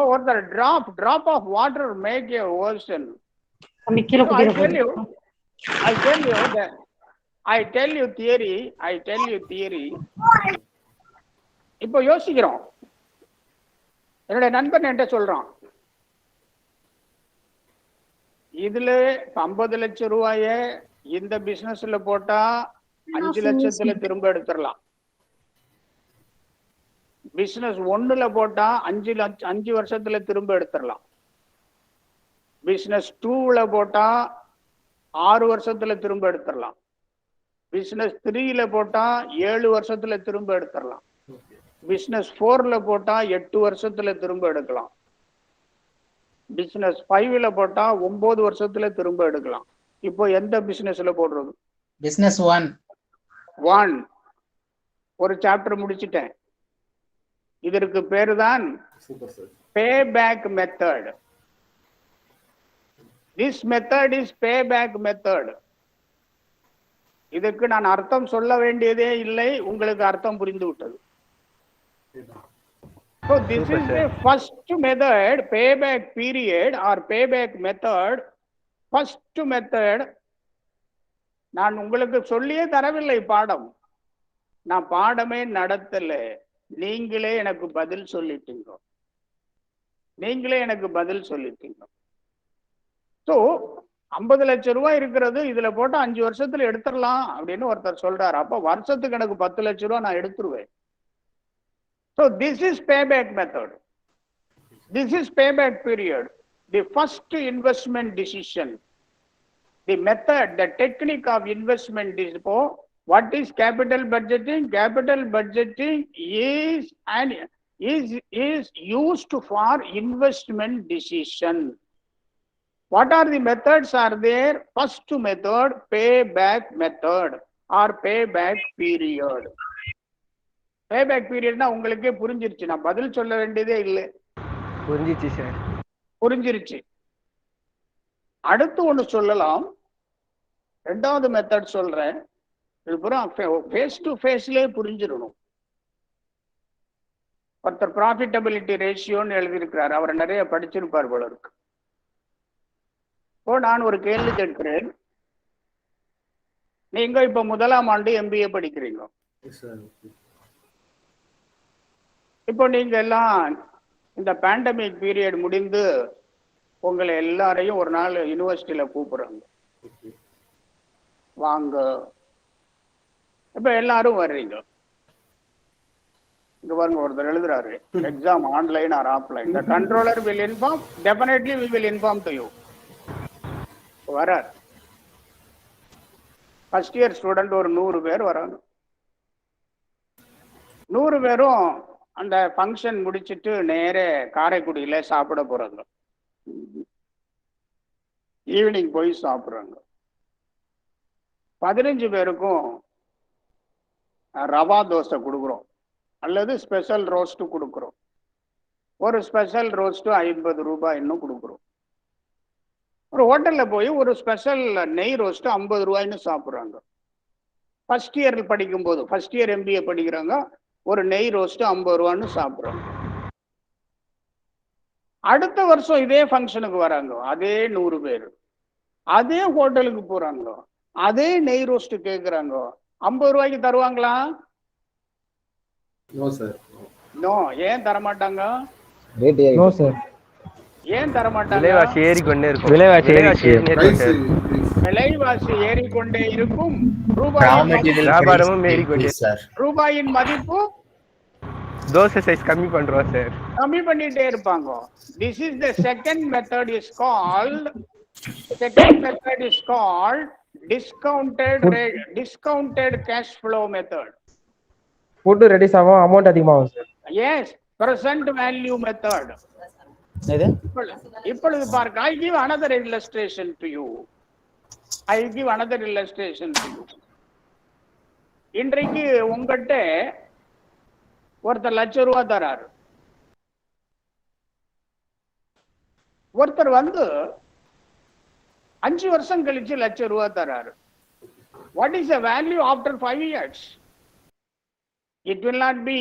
Speaker 2: or the drop of water make a ocean. So I tell you theory. இப்போ யோசிக்கிறோம். என்னுடைய நண்பன் என்கிட்ட சொல்றான், இதுல 50 லட்சம் ரூபாய இந்த பிசினஸ்ல போட்டா 5 லட்சத்துல திரும்ப எடுத்துடலாம். பிசினஸ் 1ல போட்டா 5 வருஷத்துல திரும்ப எடுத்துடலாம். பிசினஸ் 2ல போட்டா 6 வருஷத்துல திரும்ப எடுத்துடலாம். பிசினஸ் 3ல போட்டா 7 வருஷத்துல திரும்ப எடுத்துடலாம். பிசினஸ் 4ல போட்டா 8 வருஷத்துல திரும்ப எடுக்கலாம். பிசினஸ் 5ல போட்டா 9 வருஷத்துல திரும்ப எடுக்கலாம். இப்போ எந்த பிசினஸ்ல போடுறது?
Speaker 8: பிசினஸ் 1
Speaker 2: ஒரு சாப்டர் முடிச்சிட்டேன். இதற்கு பேரு தான் pay back method. This method is pay back method. இதுக்கு நான் அர்த்தம் சொல்ல வேண்டியதே இல்லை, உங்களுக்கு அர்த்தம் புரிந்து விட்டது. So this is the first method, payback period or payback method. First method நான் உங்களுக்கு சொல்லியே தரவில்லை பாடம். நான் பாடமே நடத்தல, நீங்களே எனக்கு பதில் சொல்லிட்டீங்க. ஸோ 50 லட்சம் ரூபாய் இருக்கிறது, இதுல போட்டு 5 வருஷத்துல எடுத்துடலாம் அப்படின்னு ஒருத்தர் சொல்றாரு. அப்ப வருஷத்துக்கு எனக்கு 10 லட்சம் ரூபாய் நான் எடுத்துருவேன். So this is payback method. This is payback period. The first investment decision. The method, the technique of investment is what is capital budgeting? Capital budgeting is used for investment decision. What are the methods are there? First method, payback method or payback period. பேபேக் பீரியட்னா உங்களுக்கே புரிஞ்சிருச்சு, நான் பதில் சொல்ல வேண்டியதே இல்லை,
Speaker 1: புரிஞ்சிச்சு sir.
Speaker 2: புரிஞ்சிருச்சு. அடுத்து ஒண்ணு சொல்லலாம், ரெண்டாவது மெத்தட் சொல்றேன். இதுப்புறம் ஃபேஸ் டு ஃபேஸ்லயே புரிஞ்சிடணும். ஒருத்தர் ப்ராஃபிட்டபிலிட்டி ரேஷியோன்னு எழுதியிருக்கிறார், அவர் நிறைய படிச்சிருப்பார் போல இருக்கு. இப்போ நான் ஒரு கேள்வி கேட்கிறேன். நீங்க இப்ப முதலாம் ஆண்டு MBA படிக்கிறீங்க.
Speaker 3: Yes, sir.
Speaker 2: இப்போ நீங்க எல்லாம் இந்த பேண்டமிக் பீரியட் முடிந்து உங்களை எல்லாரையும் ஒரு நாள் யூனிவர்சிட்டியில கூப்பிடுறாங்க,
Speaker 3: Okay.
Speaker 2: வாங்க. இப்ப எல்லாரும் வர்றீங்க. இங்க பாருங்க, ஒருத்தர் எழுதுறாரு, exam online or offline. The controller will inform, definitely we will inform to you. வரார். ஃபர்ஸ்ட் இயர் ஸ்டூடெண்ட் ஒரு 100 பேர் வராங்க. 100 பேரும் அந்த ஃபங்க்ஷன் முடிச்சிட்டு நேரே காரைக்குடியில சாப்பிட போறாங்க. ஈவினிங் போய் சாப்பிடுறாங்க. 15 பேருக்கும் ரவா தோசை கொடுக்குறோம் அல்லது ஸ்பெஷல் ரோஸ்ட் கொடுக்குறோம். ஒரு ஸ்பெஷல் ரோஸ்ட் 50 ரூபாய் இன்னும் கொடுக்குறோம். ஒரு ஹோட்டல்ல போய் ஒரு ஸ்பெஷல் நெய் ரோஸ்ட் 50 ரூபாய்ன்னு சாப்பிட்றாங்க. ஃபர்ஸ்ட் இயர் படிக்கும்போது, ஃபர்ஸ்ட் இயர் MBA படிக்கிறாங்க, ஒரு நெய் ரோஸ்ட் 50 ரூபான்னு சாப்பிட்றாங்க. அடுத்த வருஷம் இதே ஃபங்க்ஷனுக்கு வராங்க, அதே 100 பேர், அதே ஹோட்டலுக்கு போறாங்க, அதே நெய் ரோஸ்ட் கேட்குறாங்க. 50 ரூபாய்க்கு தருவாங்களா?
Speaker 3: No, sir.
Speaker 2: நோ. ஏன் தரமாட்டாங்க?
Speaker 4: No sir.
Speaker 2: ஏன் தரமாட்டாங்க?
Speaker 1: விலைவாசி ஏறிக்கொண்டே இருக்கும்.
Speaker 4: விலைவாசி ஏறிக்கொண்டே
Speaker 3: Price
Speaker 1: சார்.
Speaker 3: increase.
Speaker 2: விலைவாசி ஏறிக்கொண்டே இருக்கும்.
Speaker 9: Raw material
Speaker 1: வியாபாரமும்
Speaker 9: price
Speaker 1: ஏறிக்கொண்டே.
Speaker 9: increase, sir.
Speaker 2: ரூபாயின் மதிப்பு
Speaker 1: தோசை சைஸ் கம்மி பண்றோம் சார்.
Speaker 2: கம்மி பண்ணிட்டே இருப்பாங்க. This is the second method is called discounted cash flow method.
Speaker 4: Food reduce ஆகும், அமௌண்ட் அதிகமாகும் sir.
Speaker 2: Yes, present value method.
Speaker 9: எது?
Speaker 2: இப்பொழுது பாருங்க, I give another illustration to you. இன்றைக்கு உங்ககிட்ட ஒருத்தர் ₹1,00,000 தராரு. ஒருத்தர் வந்து 5 வருஷம் கழிச்சு ₹1,00,000 தராரு. What is the value after 5 years? It will not be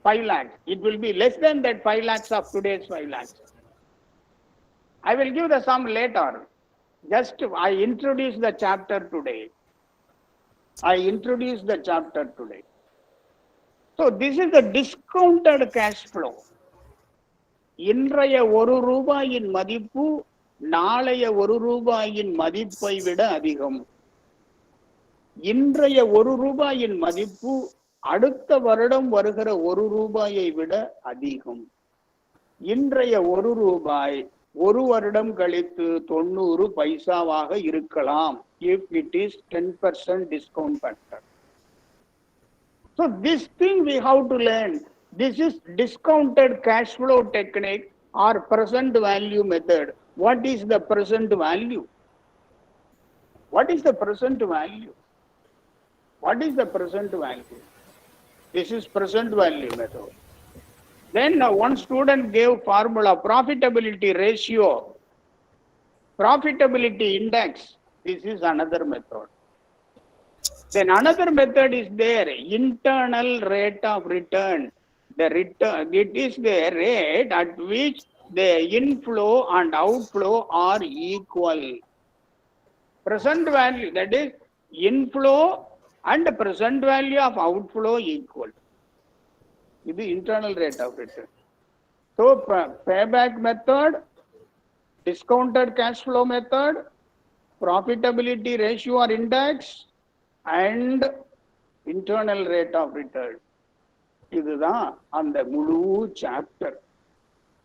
Speaker 2: 5 lakhs. It will be less than that 5 lakhs of today's 5 lakhs. I will give the sum later. Just I introduce the chapter today. So this is the discounted cash flow. இன்றைய ₹1 மதிப்பு நாளைய ₹1 மதிப்பை விட அதிகம். இன்றைய ₹1 மதிப்பு அடுத்த வருடம் வருகிற ₹1 விட அதிகம். இன்றைய ₹1 ஒரு வருடம் கழித்து 90 பைசாவாக இருக்கலாம், if it is 10% discount factor. So this thing we have to learn. This is discounted cash flow technique or present value method. What is the present value? This is present value method. Then one student gave formula, profitability ratio, profitability index. This is another method. Then another method is there, internal rate of return. It is the rate at which the inflow and outflow are equal. Present value, that is inflow and present value of outflow equal. This is internal rate of return. So payback method, discounted cash flow method, profitability ratio or index, and internal rate of return. இதுதான் அந்த முழு chapter.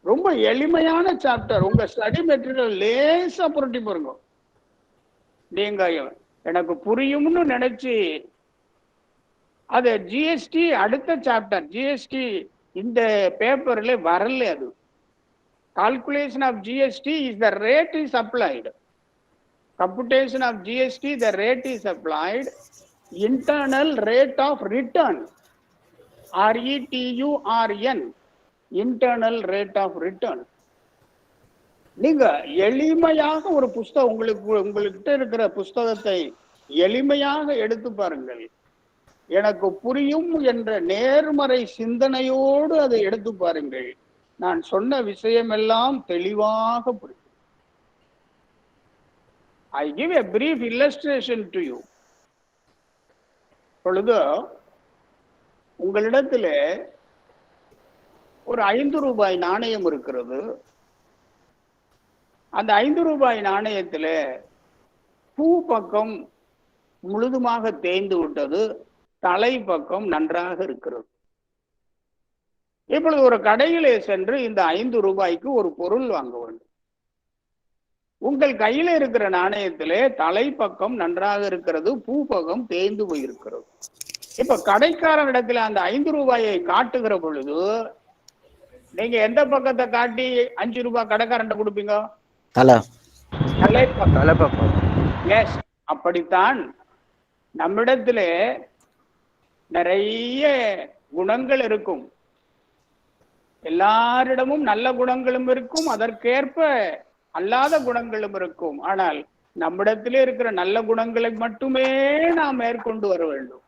Speaker 2: ரொம்ப எளிமையான chapter. உங்க study material லேசா புரட்டி பாருங்க. நீங்க எனக்கு புரியும்னு நினைச்சு அது GST அடுத்த சாப்டர். GST இந்த பேப்பர்ல வரல. அது calculation of GST is the rate is applied. Computation of GST, the rate is applied. internal rate of return, RETURN, internal rate of return. நீங்க எளிமையாக ஒரு புஸ்தகம் உங்கள்கிட்ட இருக்கிற புஸ்தகத்தை எளிமையாக எடுத்து பாருங்கள். எனக்கு புரியும் என்ற நேர்மறை சிந்தனையோடு அதை எடுத்து பாருங்கள். நான் சொன்ன விஷயம் எல்லாம் தெளிவாக புரியும். I give a brief illustration to you. பொழுது உங்களிடத்தில் ஒரு 5 ரூபாய் நாணயம் இருக்கிறது. அந்த 5 ரூபாய் நாணயத்தில் பூ பக்கம் முழுதுமாக தேய்ந்து விட்டது, தலை பக்கம் நன்றாக இருக்கிறது. இப்பொழுது ஒரு கடையிலே சென்று இந்த 5 ரூபாய்க்கு ஒரு பொருள் வாங்க வேண்டும். உங்கள் கையில இருக்கிற நாணயத்திலே தலைப்பக்கம் நன்றாக இருக்கிறது, பூ பக்கம் தேய்ந்து போயிருக்கிறது. இப்ப கடைக்காரனிடத்துல அந்த 5 ரூபாயை காட்டுகிற பொழுது நீங்க எந்த பக்கத்தை காட்டி 5 ரூபாய் கடைக்காரன் கொடுப்பீங்க? தலைப்பக்கம். எஸ், அப்படித்தான் நம்மிடத்துல நிறைய குணங்கள் இருக்கும். எல்லாரிடமும் நல்ல குணங்களும் இருக்கும், அதற்கேற்ப அல்லாத குணங்களும் இருக்கும். ஆனால் நம்மிடத்திலே இருக்கிற நல்ல குணங்களை மட்டுமே நாம் மேற்கொண்டு வர வேண்டும்.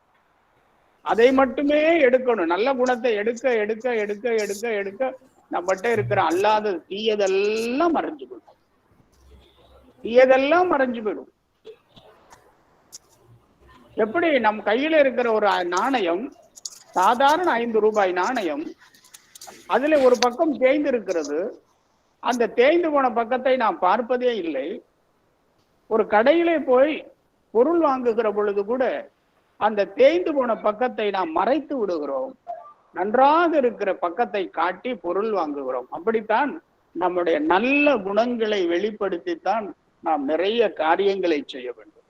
Speaker 2: அதை மட்டுமே எடுக்கணும். நல்ல குணத்தை எடுக்க எடுக்க எடுக்க எடுக்க எடுக்க நம்மகிட்ட இருக்கிற அல்லாத தீயதெல்லாம் மறைஞ்சு போயிடும். தீயதெல்லாம் மறைஞ்சு போயிடும். எப்படி நம் கையில இருக்கிற ஒரு நாணயம், சாதாரண 5 ரூபாய் நாணயம், அதுல ஒரு பக்கம் தேய்ந்து இருக்கிறது. அந்த தேய்ந்து போன பக்கத்தை நாம் பார்ப்பதே இல்லை. ஒரு கடையிலே போய் பொருள் வாங்குகிற பொழுது கூட அந்த தேய்ந்து போன பக்கத்தை நாம் மறைத்து விடுகிறோம். நன்றாக இருக்கிற பக்கத்தை காட்டி பொருள் வாங்குகிறோம். அப்படித்தான் நம்முடைய நல்ல குணங்களை வெளிப்படுத்தித்தான் நாம் நிறைய காரியங்களை செய்ய வேண்டும்.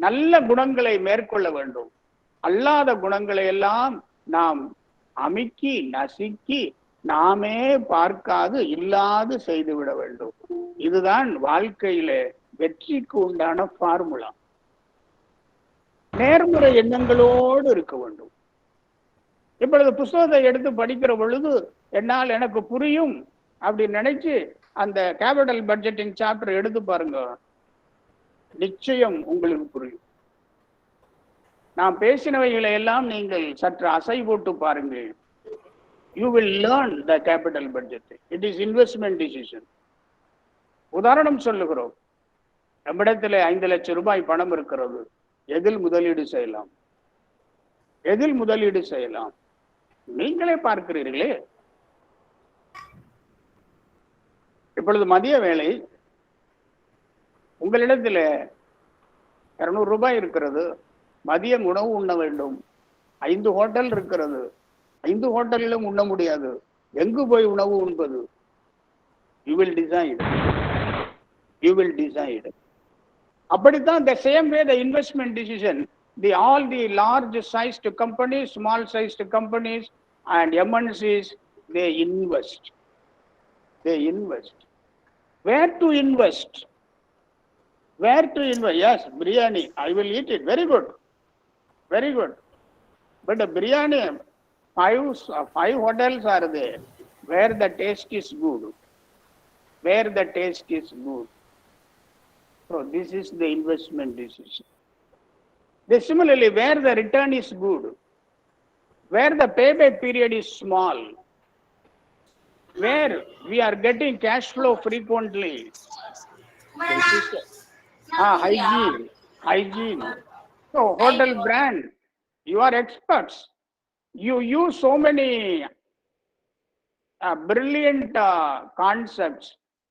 Speaker 2: நல்ல குணங்களை மேற்கொள்ள வேண்டும். அல்லாத குணங்களை எல்லாம் நாம் அமுக்கி நசுக்கி நாமே பார்க்காது இல்லாது செய்துவிட வேண்டும். இதுதான் வாழ்க்கையில வெற்றிக்கு உண்டான ஃபார்முலா. நேர்முறை எண்ணங்களோடு இருக்க வேண்டும். இப்பொழுது புஸ்தகத்தை எடுத்து படிக்கிற பொழுது என்னால் எனக்கு புரியும் அப்படின்னு நினைச்சு அந்த கேபிட்டல் பட்ஜெட்டிங் சாப்டர் எடுத்து பாருங்க, நிச்சயம் உங்களுக்கு புரியும். நான் பேசினவைகளை எல்லாம் நீங்கள் சற்று அசை போட்டு பாருங்கள். You will learn the capital budget. It is investment decision. உதாரணம் சொல்லுகிறோம். நம்மிடத்தில் 5 லட்சம் ரூபாய் பணம் இருக்கிறது. எதில் முதலீடு செய்யலாம்? எதில் முதலீடு செய்யலாம்? நீங்களே பார்க்கிறீர்களே. இப்பொழுது மதிய வேளை உங்களிடத்தில் 200 ரூபாய் இருக்கிறது. மதியம் உணவு உண்ண வேண்டும். 5 ஹோட்டல் இருக்கிறது. 5 ஹோட்டலிலும் உண்ண முடியாது. எங்கு போய் உணவு உண்பது? You will decide. You will decide. அப்படித்தான் the same way the investment decision, all the large sized companies, small sized companies and MNCs, they invest. They invest. Where to invest? Where to invest? Yes, biryani. I will eat it. Very good. Very good. But the biryani, 5 hotels are there where the taste is good. Where the taste is good. So this is the investment decision. Similarly, where the return is good, where the payback period is small, where we are getting cash flow frequently. Hygiene. So hotel brand, you are experts. You use so many brilliant concepts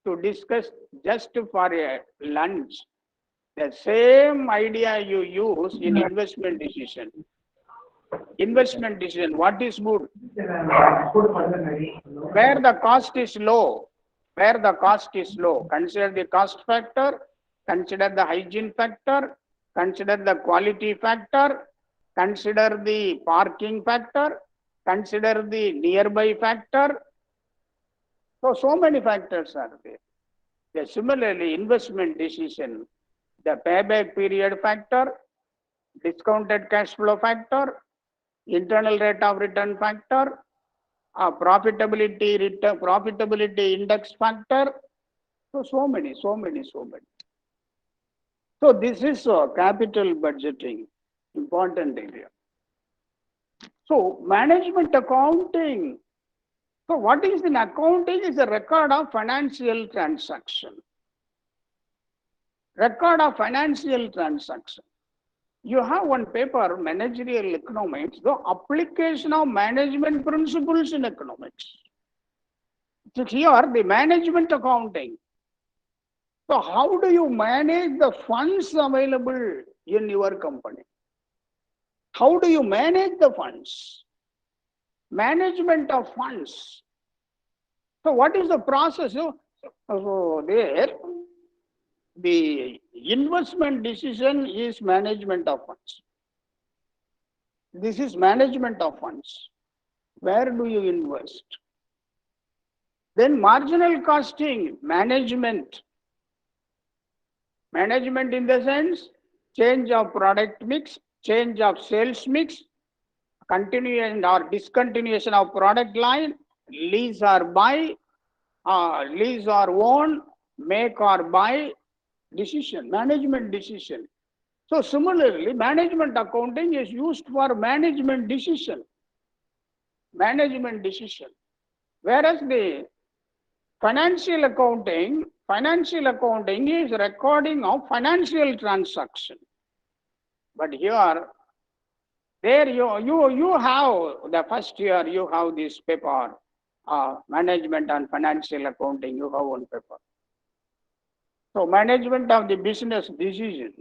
Speaker 2: to discuss just for a lunch. The same idea you use in investment decision. Investment decision, what is good? Where the cost is low. Where the cost is low. Consider the cost factor, consider the hygiene factor, consider the quality factor, consider the parking factor, consider the nearby factor. So many factors are there. Similarly, investment decision, the payback period factor, discounted cash flow factor, internal rate of return factor, profitability index factor. So many. So this is capital budgeting, important area. So management accounting. So what is in accounting is a record of financial transaction. Record of financial transaction. You have one paper, managerial economics, the application of management principles in economics. So here, the management accounting. So how do you manage the funds available in your company? How do you manage the funds? Management of funds. So what is the process? So there, the investment decision is management of funds. This is management of funds. Where do you invest? Then marginal costing, management. Management in the sense, change of product mix, change of sales mix, continuation or discontinuation of product line, lease or buy, lease or own, make or buy, decision, management decision. So similarly, management accounting is used for management decision. Management decision. Whereas the financial accounting is recording of financial transaction. But here, there you have the first year, you have this paper, management and financial accounting, you have one paper. So management of the business decision.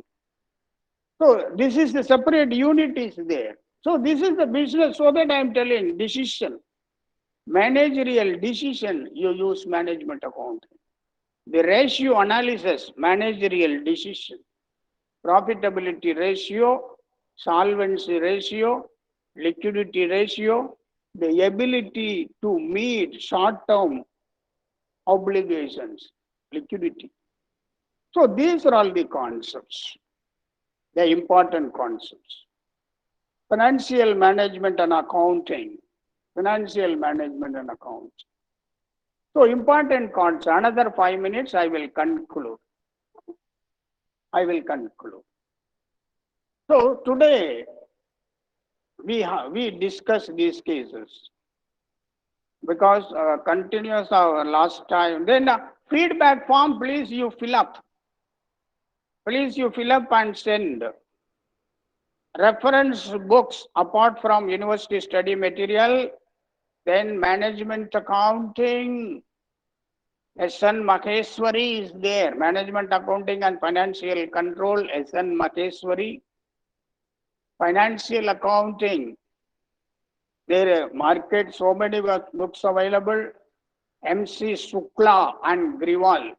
Speaker 2: So this is the separate unit is there. So this is the business, so that I am telling decision. Managerial decision, you use management accounting. The ratio analysis, managerial decision. Profitability ratio, solvency ratio, liquidity ratio, the ability to meet short-term obligations, liquidity. So these are all the concepts, the important concepts. Financial management and accounting. Financial management and accounting. So important concepts. Another 5 minutes, I will conclude. So today, we discuss these cases because continuous our last time. Then feedback form, please you fill up. Please you fill up and send. Reference books apart from university study material, then management accounting. S.N. Maheshwari is there. Management accounting and financial control, S.N. Maheshwari. Financial accounting. There market so many books available. M.C. Shukla and Griwal.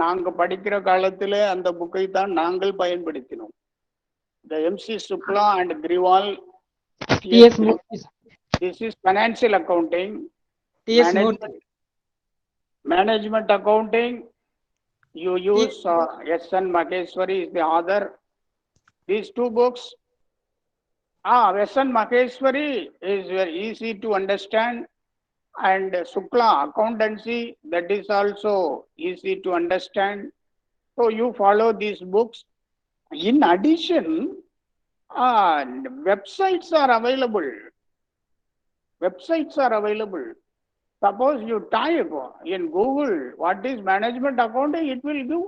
Speaker 2: நாங்கள் படிக்கிற காலத்தில் அந்த புக்கை தான் நாங்கள் பயன்படுத்தினோம். The M.C. Shukla and Griwal. This is financial accounting. Management accounting. You use S.N. Maheshwari is the author. These two books. S.N. Maheshwari is very easy to understand. And Shukla accountancy, that is also easy to understand. So you follow these books. In addition, websites are available. Suppose you type in Google, what is management accounting, it will give.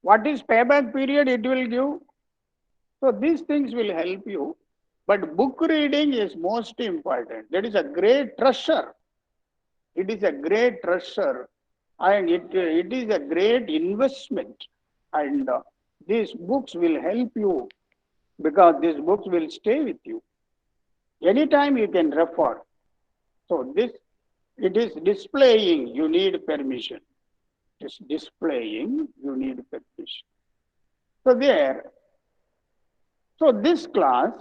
Speaker 2: What is payback period, it will give. So these things will help you. But book reading is most important. That is a great treasure. It is a great treasure. And it is a great investment. And these books will help you because these books will stay with you. Anytime you can refer. So this, it is displaying, you need permission. It's displaying, you need permission. So there, so this class,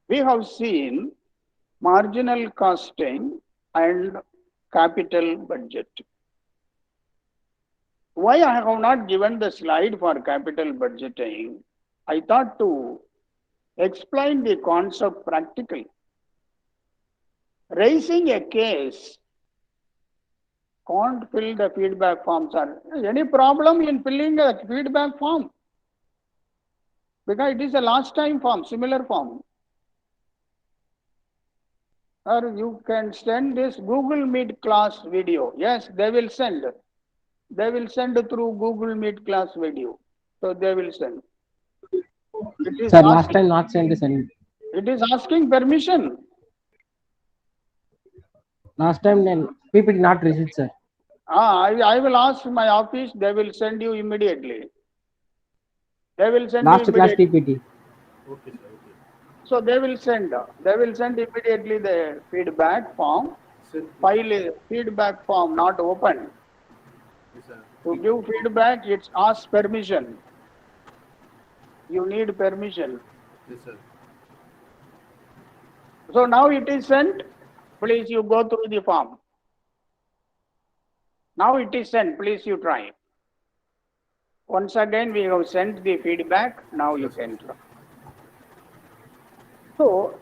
Speaker 2: we have seen marginal costing and capital budget. Why I have not given the slide for capital budgeting? I thought to explain the concept practically. Raising a case can't fill the feedback form, sir. Any problem in filling a feedback form? Because it is a last time form, similar form. Or you can send this Google Meet class video. Yes, they will send. They will send through Google Meet class video. So they will send. It is
Speaker 4: Sir, last time not send.
Speaker 2: It is asking permission.
Speaker 4: Last time then PPT not received, sir.
Speaker 2: I will ask my office. They will send you immediately. They will send
Speaker 4: Last
Speaker 2: you
Speaker 4: class
Speaker 2: immediately.
Speaker 4: PPT.
Speaker 3: Okay, sir. Okay.
Speaker 2: So they will send. They will send immediately the feedback form.
Speaker 3: Sir,
Speaker 2: File is feedback form not open.
Speaker 3: yes, sir.
Speaker 2: To give feedback, it's ask permission. You need permission.
Speaker 3: Yes, sir.
Speaker 2: So now it is sent. Please you go through the form. Now it is sent. Please you try. Once again we have sent the feedback. Now you can try. So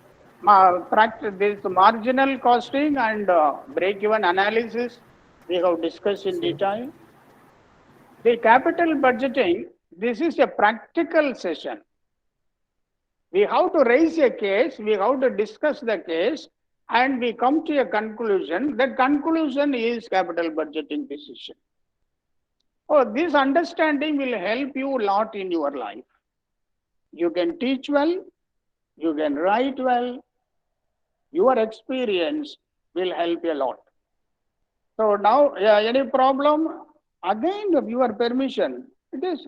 Speaker 2: practice this marginal costing and break-even analysis we have discussed in detail. The capital budgeting, this is a practical session. We have to raise a case, we have to discuss the case, and we come to a conclusion. That conclusion is capital budgeting decision. Oh, this understanding will help you a lot in your life. You can teach well, you can write well, your experience will help a lot. So now, any problem? Again, with your permission, it is.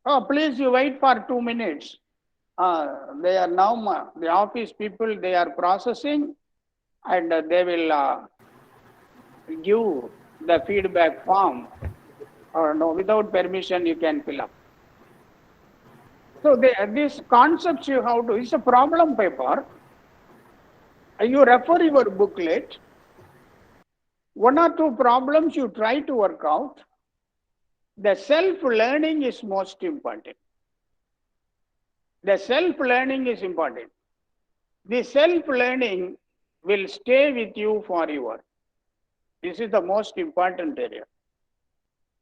Speaker 2: Oh, please, you wait for 2 minutes. They are now, the office people, they are processing and they will give the feedback form. Or no, without permission, you can fill up. So these concepts you have to, it's a problem paper. You refer your booklet. 1 or 2 problems you try to work out. The self-learning is most important. The self-learning is important. The self-learning will stay with you forever. This is the most important area.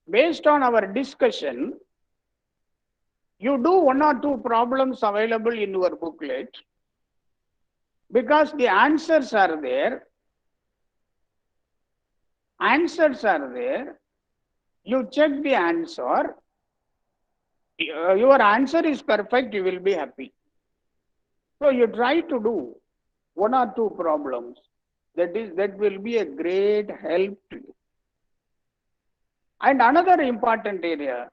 Speaker 2: Based on our discussion, you do 1 or 2 problems available in your booklet because the answers are there. Answers are there. You check the answer. Your answer is perfect, you will be happy. So you try to do 1 or 2 problems. That will be a great help to you. And another important area.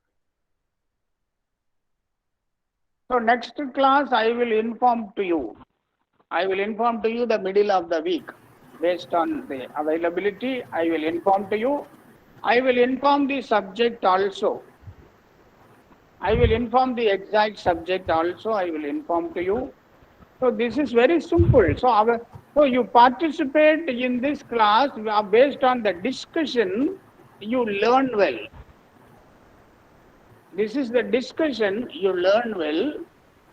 Speaker 2: So next class I will inform to you. I will inform to you the middle of the week. Based on the availability, I will inform to you. I will inform the subject also. I will inform the exact subject also. I will inform to you. So this is very simple. So you participate in this class based on the discussion, you learn well. This is the discussion, you learn well.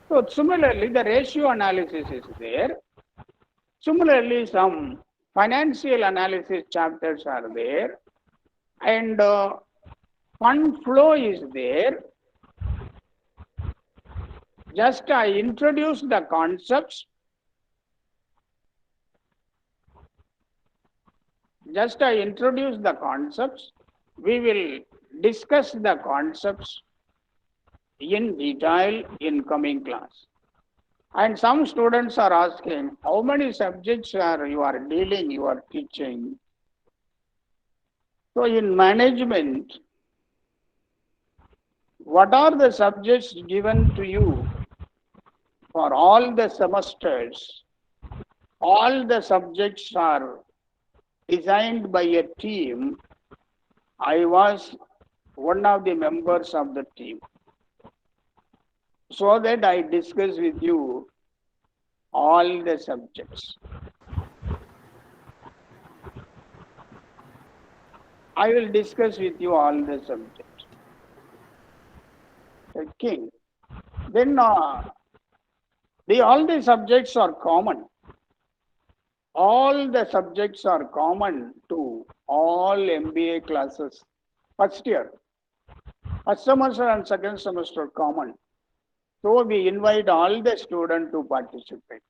Speaker 2: So similarly, the ratio analysis is there. Similarly, some financial analysis chapters are there. And fund flow is there. Just I introduce the concepts. Just I introduce the concepts. We will discuss the concepts in detail in coming class. And some students are asking, how many subjects you are dealing, you are teaching? So in management, what are the subjects given to you for all the semesters? All the subjects are designed by a team. I was one of the members of the team. So that I discuss with you all the subjects. I will discuss with you all the subjects. checking. Then all the subjects are common. All the subjects are common to all MBA classes. First year. First semester and second semester common. So we invite all the students to participate.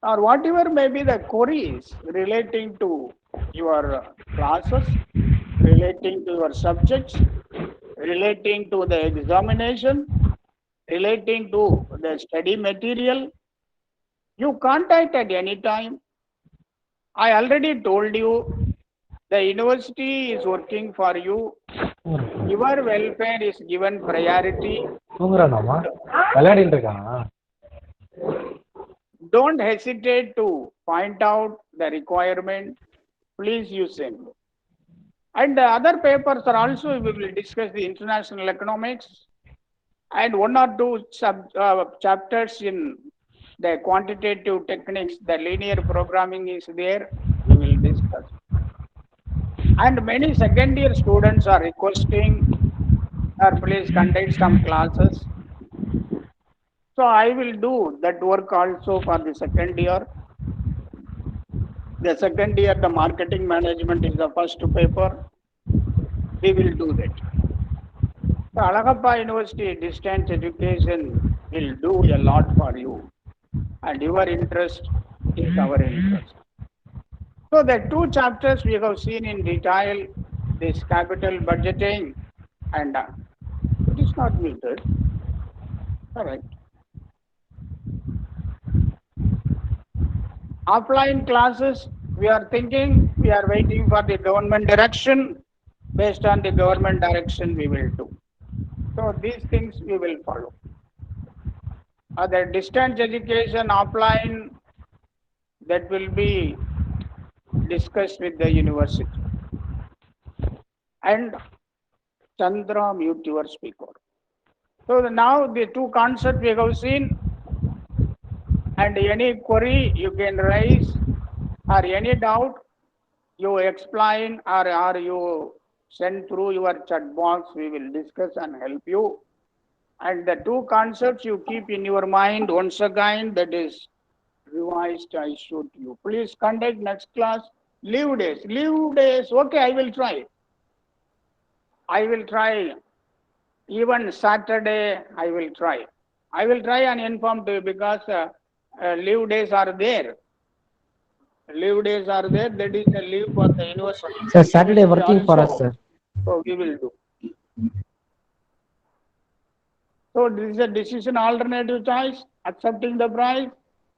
Speaker 2: Or whatever may be the queries relating to your classes, relating to your subjects, relating to the examination, relating to the study material, you contact at any time. I already told you the university is working for you. Your welfare is given priority.
Speaker 4: தூங்குறானாமா விளையாடிட்டு இருக்கானா
Speaker 2: Don't hesitate to point out the requirement. Please you send. And the other papers are also, we will discuss the international economics and one or two chapters in the quantitative techniques. The linear programming is there. We will discuss. And many second year students are requesting, or please conduct some classes. So I will do that work also for the second year. The second year, the marketing management is the first paper. We will do that. So Alagappa University distance education will do a lot for you. And your interest is our interest. So the two chapters we have seen in detail, this capital budgeting and it is not muted. Correct. Offline classes, we are thinking, we are waiting for the government direction. Based on the government direction, we will do. So these things we will follow. The distance education offline, that will be discussed with the university. And Chandra, mute your speaker. So now the two concepts we have seen, and any query you can raise or any doubt you explain or you send through your chat box, we will discuss and help you. And the two concepts you keep in your mind once again, that is revised, I should you. Please conduct next class. Leave days. Leave days. Okay, I will try. I will try. Even Saturday, I will try. I will try and inform to you because leave days are there. Leave days are there. That is the leave for the university.
Speaker 4: Sir, Saturday working for us,
Speaker 2: Also.
Speaker 4: sir.
Speaker 2: So we will do. So this is a decision alternative choice, accepting the price,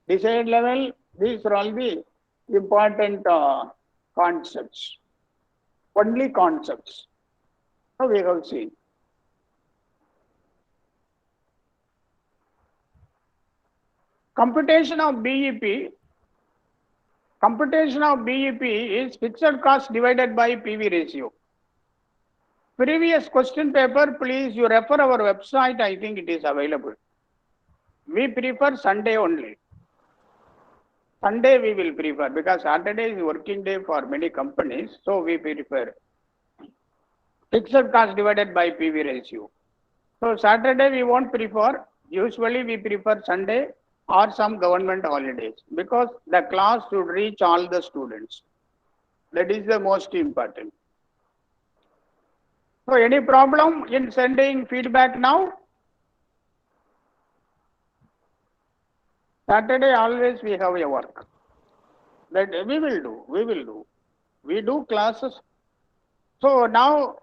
Speaker 2: desired level. These are all the important concepts. Only concepts. So we have seen. Computation of BEP. Computation of BEP is fixed cost divided by PV ratio. Previous question paper, please you refer our website. I think it is available. We prefer Sunday only. Sunday we will prefer because Saturday is working day for many companies. So we prefer fixed cost divided by PV ratio. So Saturday we won't prefer. Usually we prefer Sunday or some government holidays because the class should reach all the students. That is the most important. So any problem in sending feedback now? Saturday always we have a work. That we will do. We do classes. So now,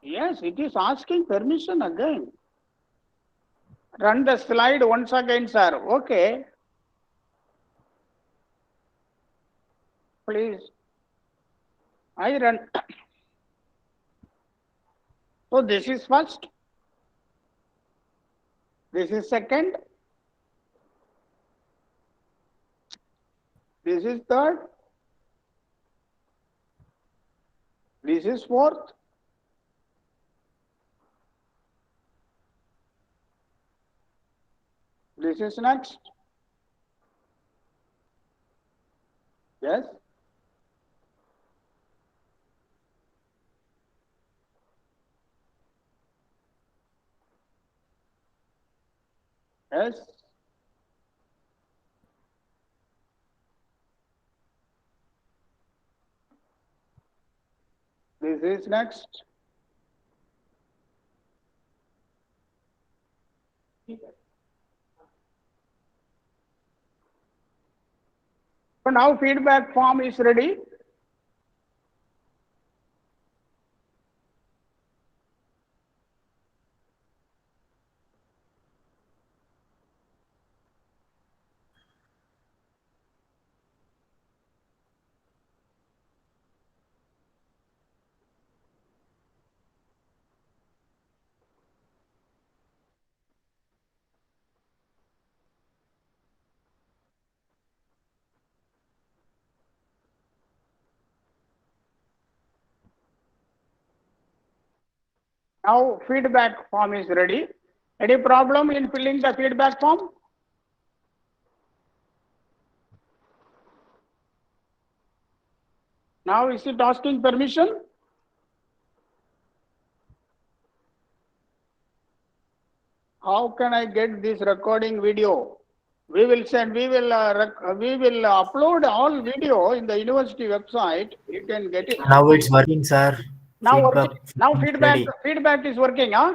Speaker 2: yes, it is asking permission again. Run the slide once again, sir. Okay. Please. I run. So this is first. This is second. This is third. This is fourth. This is next. Yes. Yes. This is next. So now feedback form is ready. Now feedback form is ready. Any problem in filling the feedback form? Now is it asking permission? How can I get this recording video? We will upload all video in the university website. You can get it.
Speaker 9: Now it's working, sir.
Speaker 2: Now
Speaker 9: Feedback
Speaker 2: feedback
Speaker 9: ready.
Speaker 2: is working, huh?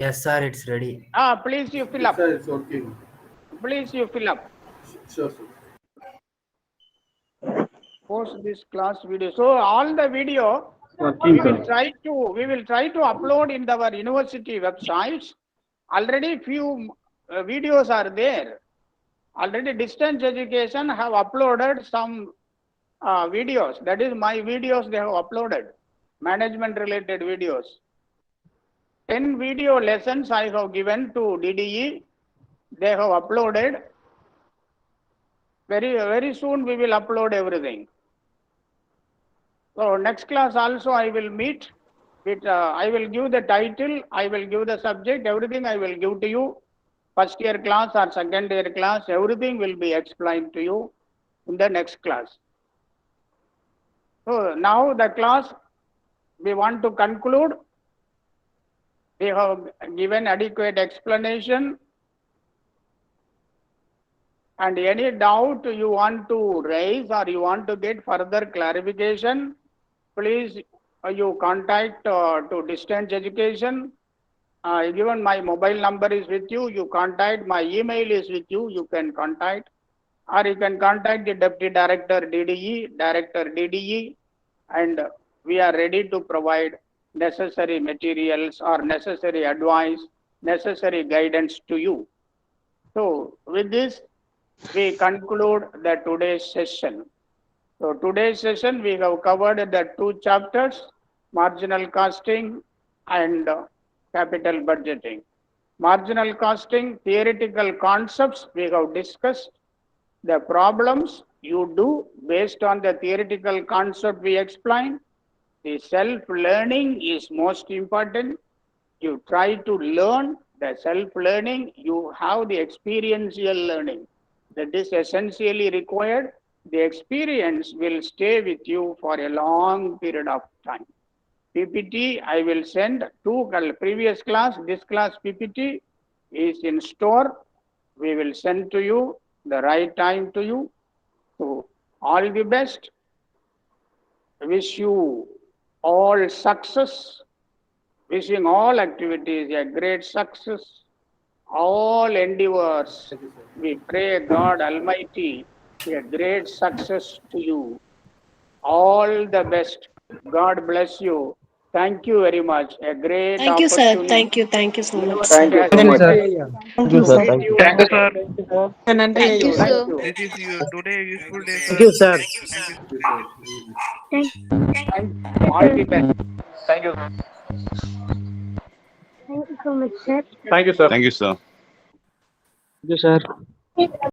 Speaker 9: Yes, sir, it's ready.
Speaker 2: Please you fill up.
Speaker 3: Sir, it's working.
Speaker 2: Please you fill up.
Speaker 3: Sure, sir.
Speaker 2: Post this class video. So all the video we will try to upload in our university websites. Already few videos are there. Already distance education have uploaded some videos. That is my videos they have uploaded. Management related videos. 10 video lessons I have given to DDE. They have uploaded. Very soon we will upload everything. So next class also I will meet with, I will give the title, I will give the subject, everything I will give to you. First year class or second year class, everything will be explained to you in the next class. So now the class we want to conclude. We have given adequate explanation. And any doubt you want to raise or you want to get further clarification, please you contact to distance education. Given my mobile number is with you, you contact, my email is with you, you can contact, or you can contact the Deputy Director DDE, and we are ready to provide necessary materials or necessary advice, necessary guidance to you. So with this, we conclude the today's session. So today's session, we have covered the 2 chapters, marginal costing and capital budgeting. Marginal costing, theoretical concepts, we have discussed. The problems you do based on the theoretical concept we explained. The self-learning is most important. You try to learn the self-learning, you have the experiential learning. That is essentially required. The experience will stay with you for a long period of time. PPT, I will send to previous class. This class PPT is in store. We will send to you the right time to you. So all the best. Wish you all success. Wishing all activities a great success. All endeavors. We pray God Almighty a great success to you. All the best. God bless you. Thank you very much. A great
Speaker 10: Thank you, sir.
Speaker 2: opportunity.
Speaker 10: Thank you so much.
Speaker 2: Thank you so much.
Speaker 4: Thank you, sir. Thank you.
Speaker 7: Thank you, sir.
Speaker 10: Thank you,
Speaker 2: Thank
Speaker 10: sir.
Speaker 2: you.
Speaker 7: This is today useful day,
Speaker 9: Thank
Speaker 7: sir.
Speaker 9: you, sir.
Speaker 7: Thank you.
Speaker 3: Thank you, sir.
Speaker 5: Thank,
Speaker 2: Thank you. All the best.
Speaker 7: Thank you.
Speaker 5: thank you so much, sir.
Speaker 11: Thank you, sir.
Speaker 4: Thank you, sir.